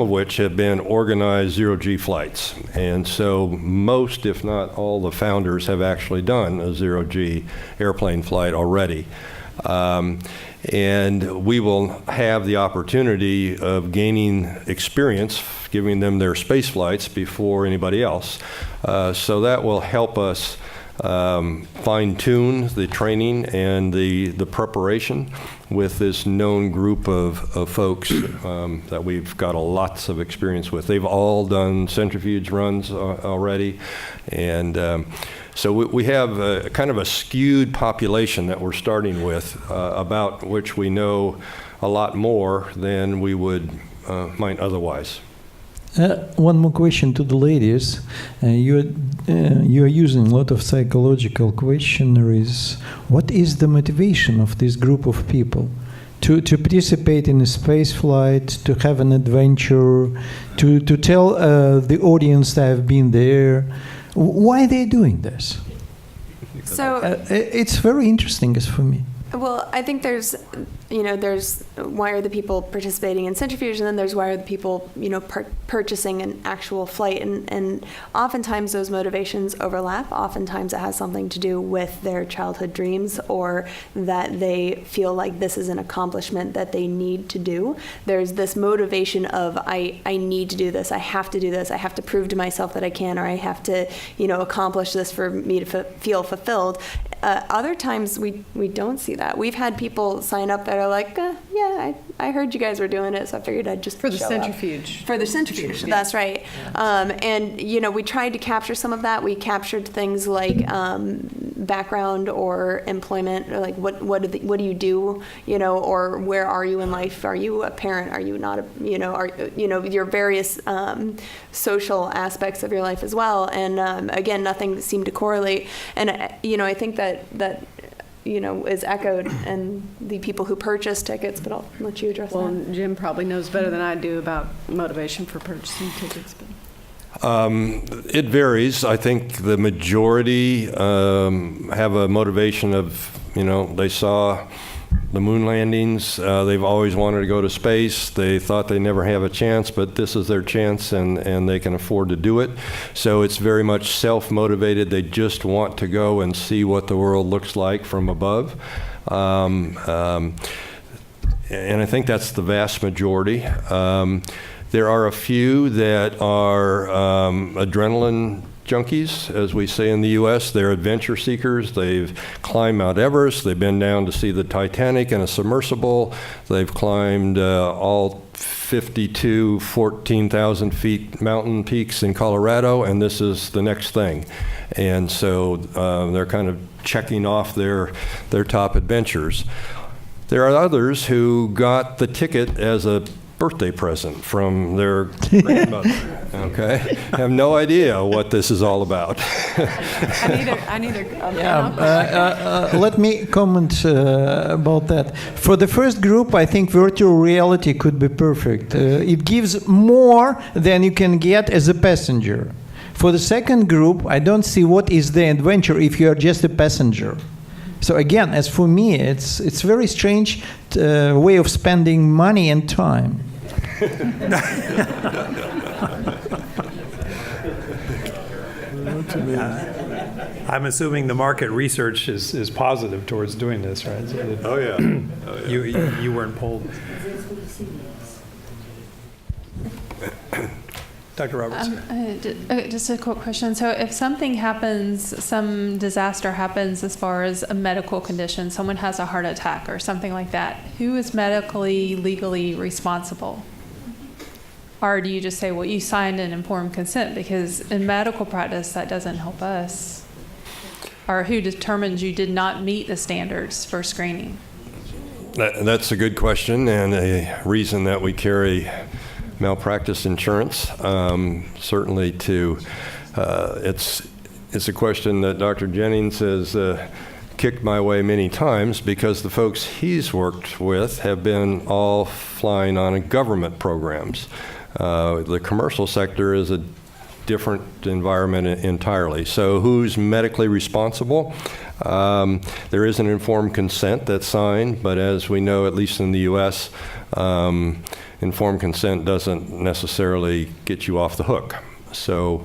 S4: of which have been organized zero-G flights. And so most, if not all, the founders have actually done a zero-G airplane flight already. And we will have the opportunity of gaining experience, giving them their space flights before anybody else. So that will help us fine-tune the training and the preparation with this known group of folks that we've got lots of experience with. They've all done centrifuge runs already, and so we have kind of a skewed population that we're starting with, about which we know a lot more than we would might otherwise.
S20: One more question to the ladies. You are using a lot of psychological questionnaires. What is the motivation of this group of people to participate in a space flight, to have an adventure, to tell the audience that I've been there? Why are they doing this?
S5: So
S20: it's very interesting as for me.
S5: Well, I think there's why are the people participating in centrifuge, and then there's why are the people, purchasing an actual flight, and oftentimes those motivations overlap. Oftentimes it has something to do with their childhood dreams, or that they feel like this is an accomplishment that they need to do. There's this motivation of I need to do this, I have to do this, I have to prove to myself that I can, or I have to, accomplish this for me to feel fulfilled. Other times we don't see that. We've had people sign up that are like, yeah, I heard you guys were doing it, so I figured I'd just
S1: for the
S5: show
S1: centrifuge.
S5: Up. For the centrifuge, that's right. And we tried to capture some of that. We captured things like background or employment, or like what do you do, or where are you in life? Are you a parent? Are you not? Your various social aspects of your life as well. And again, nothing seemed to correlate. And I think that is echoed in the people who purchase tickets, but I'll let you address that.
S1: Well, Jim probably knows better than I do about motivation for purchasing tickets. But.
S4: It varies. I think the majority have a motivation of You know, they saw the moon landings. They've always wanted to go to space. They thought they never have a chance, but this is their chance, and they can afford to do it. So it's very much self-motivated. They just want to go and see what the world looks like from above. And I think that's the vast majority. There are a few that are adrenaline junkies, as we say in the U.S. They're adventure seekers. They've climbed Mount Everest. They've been down to see the Titanic in a submersible. They've climbed all 52 14,000 feet mountain peaks in Colorado, and this is the next thing. And so they're kind of checking off their top adventures. There are others who got the ticket as a birthday present from their grandmother, okay? Have no idea what this is all about.
S20: Let me comment about that. For the first group, I think virtual reality could be perfect. It gives more than you can get as a passenger. For the second group, I don't see what is the adventure if you are just a passenger. So again, as for me, it's very strange way of spending money and time.
S3: I'm assuming the market research is positive towards doing this, right?
S4: Oh yeah.
S3: You weren't polled. Dr. Roberts.
S21: Just a quick question. So if something happens, some disaster happens as far as a medical condition, someone has a heart attack or something like that, who is medically, legally responsible? Or do you just say, well, you signed an informed consent? Because in medical practice, that doesn't help us. Or who determines you did not meet the standards for screening?
S4: That's a good question, and a reason that we carry malpractice insurance. Certainly it's a question that Dr. Jennings has kicked my way many times, because the folks he's worked with have been all flying on government programs. The commercial sector is a different environment entirely. So who's medically responsible? There is an informed consent that's signed, but as we know, at least in the U.S., informed consent doesn't necessarily get you off the hook. So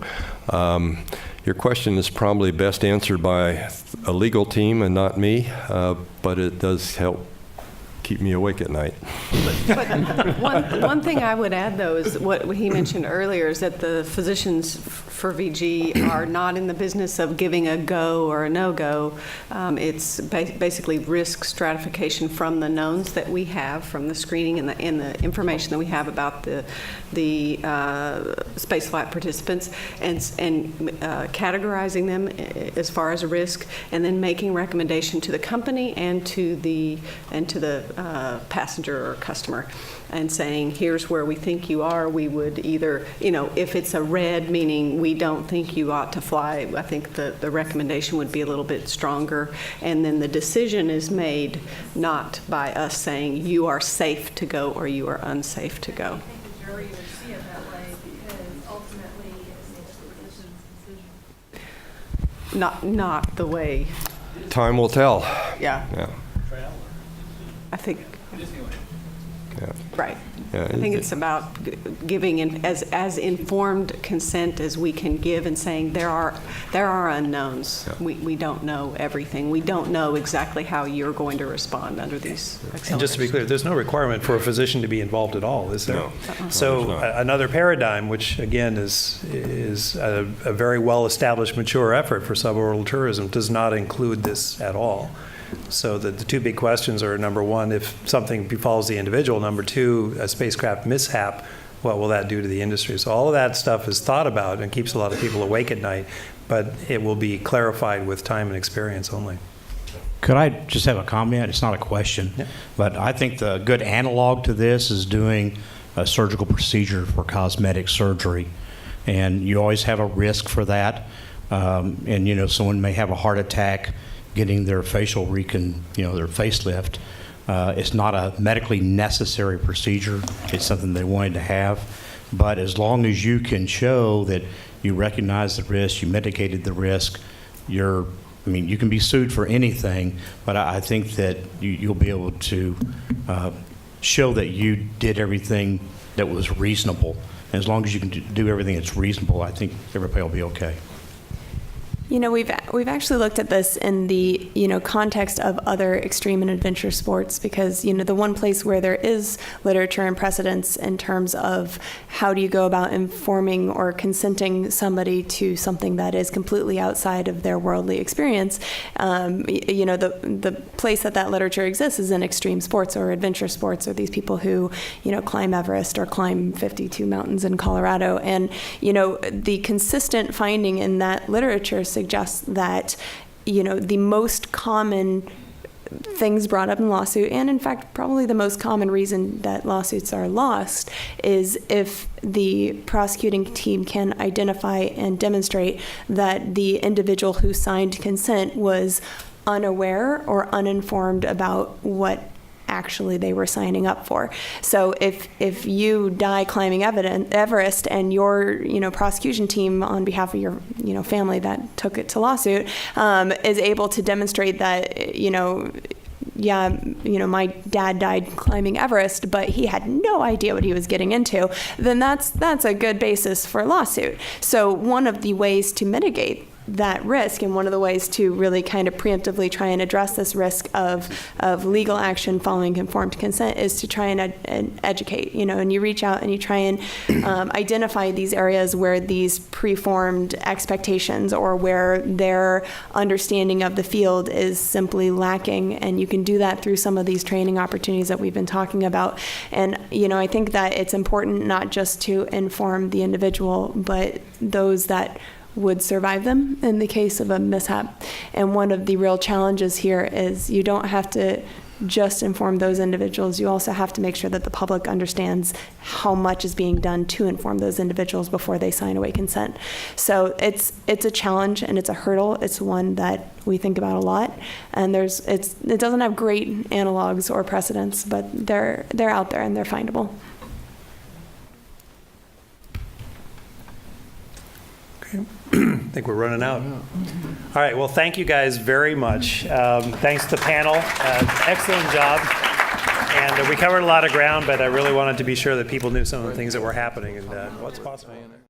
S4: your question is probably best answered by a legal team and not me, but it does help keep me awake at night.
S1: But one thing I would add, though, is what he mentioned earlier, is that the physicians for VG are not in the business of giving a go or a no-go. It's basically risk stratification from the knowns that we have from the screening and the information that we have about the spaceflight participants, and categorizing them as far as a risk, and then making recommendation to the company and to the passenger or customer, and saying, here's where we think you are. We would either, if it's a red, meaning we don't think you ought to fly, I think the recommendation would be a little bit stronger, and then the decision is made not by us saying you are safe to go or you are unsafe to go.
S22: I think the jury would see it that way, because ultimately it's the physician's decision.
S1: Not the way.
S4: Time will tell.
S1: Yeah. I think.
S4: Yeah.
S1: Right.
S4: Yeah,
S1: I think it's about giving as informed consent as we can give, and saying there are unknowns. Yeah. We don't know everything. We don't know exactly how you're going to respond under these accelerators.
S3: And just to be clear, there's no requirement for a physician to be involved at all, is there?
S4: No.
S3: So another paradigm, which again is a very well-established, mature effort for suborbital tourism, does not include this at all. So the two big questions are, number one, if something befalls the individual; number two, a spacecraft mishap, what will that do to the industry? So all of that stuff is thought about and keeps a lot of people awake at night, but it will be clarified with time and experience only.
S12: Could I just have a comment? It's not a question, but I think the good analog to this is doing a surgical procedure for cosmetic surgery, and you always have a risk for that. And someone may have a heart attack getting their facial their facelift. It's not a medically necessary procedure. It's something they wanted to have. But as long as you can show that you recognize the risk, you mitigated the risk, you're I mean, you can be sued for anything, but I think that you'll be able to show that you did everything that was reasonable. And as long as you can do everything that's reasonable, I think everybody will be okay.
S5: You know, we've actually looked at this in the, context of other extreme and adventure sports, because, the one place where there is literature and precedence in terms of how do you go about informing or consenting somebody to something that is completely outside of their worldly experience, the place that literature exists is in extreme sports or adventure sports, or these people who, climb Everest or climb 52 mountains in Colorado. And, the consistent finding in that literature suggests that, the most common things brought up in lawsuit, and in fact, probably the most common reason that lawsuits are lost, is if the prosecuting team can identify and demonstrate that the individual who signed consent was unaware or uninformed about what actually they were signing up for. So if you die climbing Everest and your prosecution team on behalf of your family that took it to lawsuit is able to demonstrate that my dad died climbing Everest, but he had no idea what he was getting into, then that's a good basis for a lawsuit. So one of the ways to mitigate that risk, and one of the ways to really kind of preemptively try and address this risk of legal action following informed consent, is to try and educate, and you reach out and you try and identify these areas where these preformed expectations or where their understanding of the field is simply lacking, and you can do that through some of these training opportunities that we've been talking about. And I think that it's important not just to inform the individual, but those that would survive them in the case of a mishap. And one of the real challenges here is you don't have to just inform those individuals. You also have to make sure that the public understands how much is being done to inform those individuals before they sign away consent. So it's a challenge and it's a hurdle. It's one that we think about a lot. And it doesn't have great analogs or precedents, but they're out there and they're findable.
S3: I think we're running out. All right, well, thank you guys very much. Thanks to the panel. Excellent job. And we covered a lot of ground, but I really wanted to be sure that people knew some of the things that were happening and what's possible.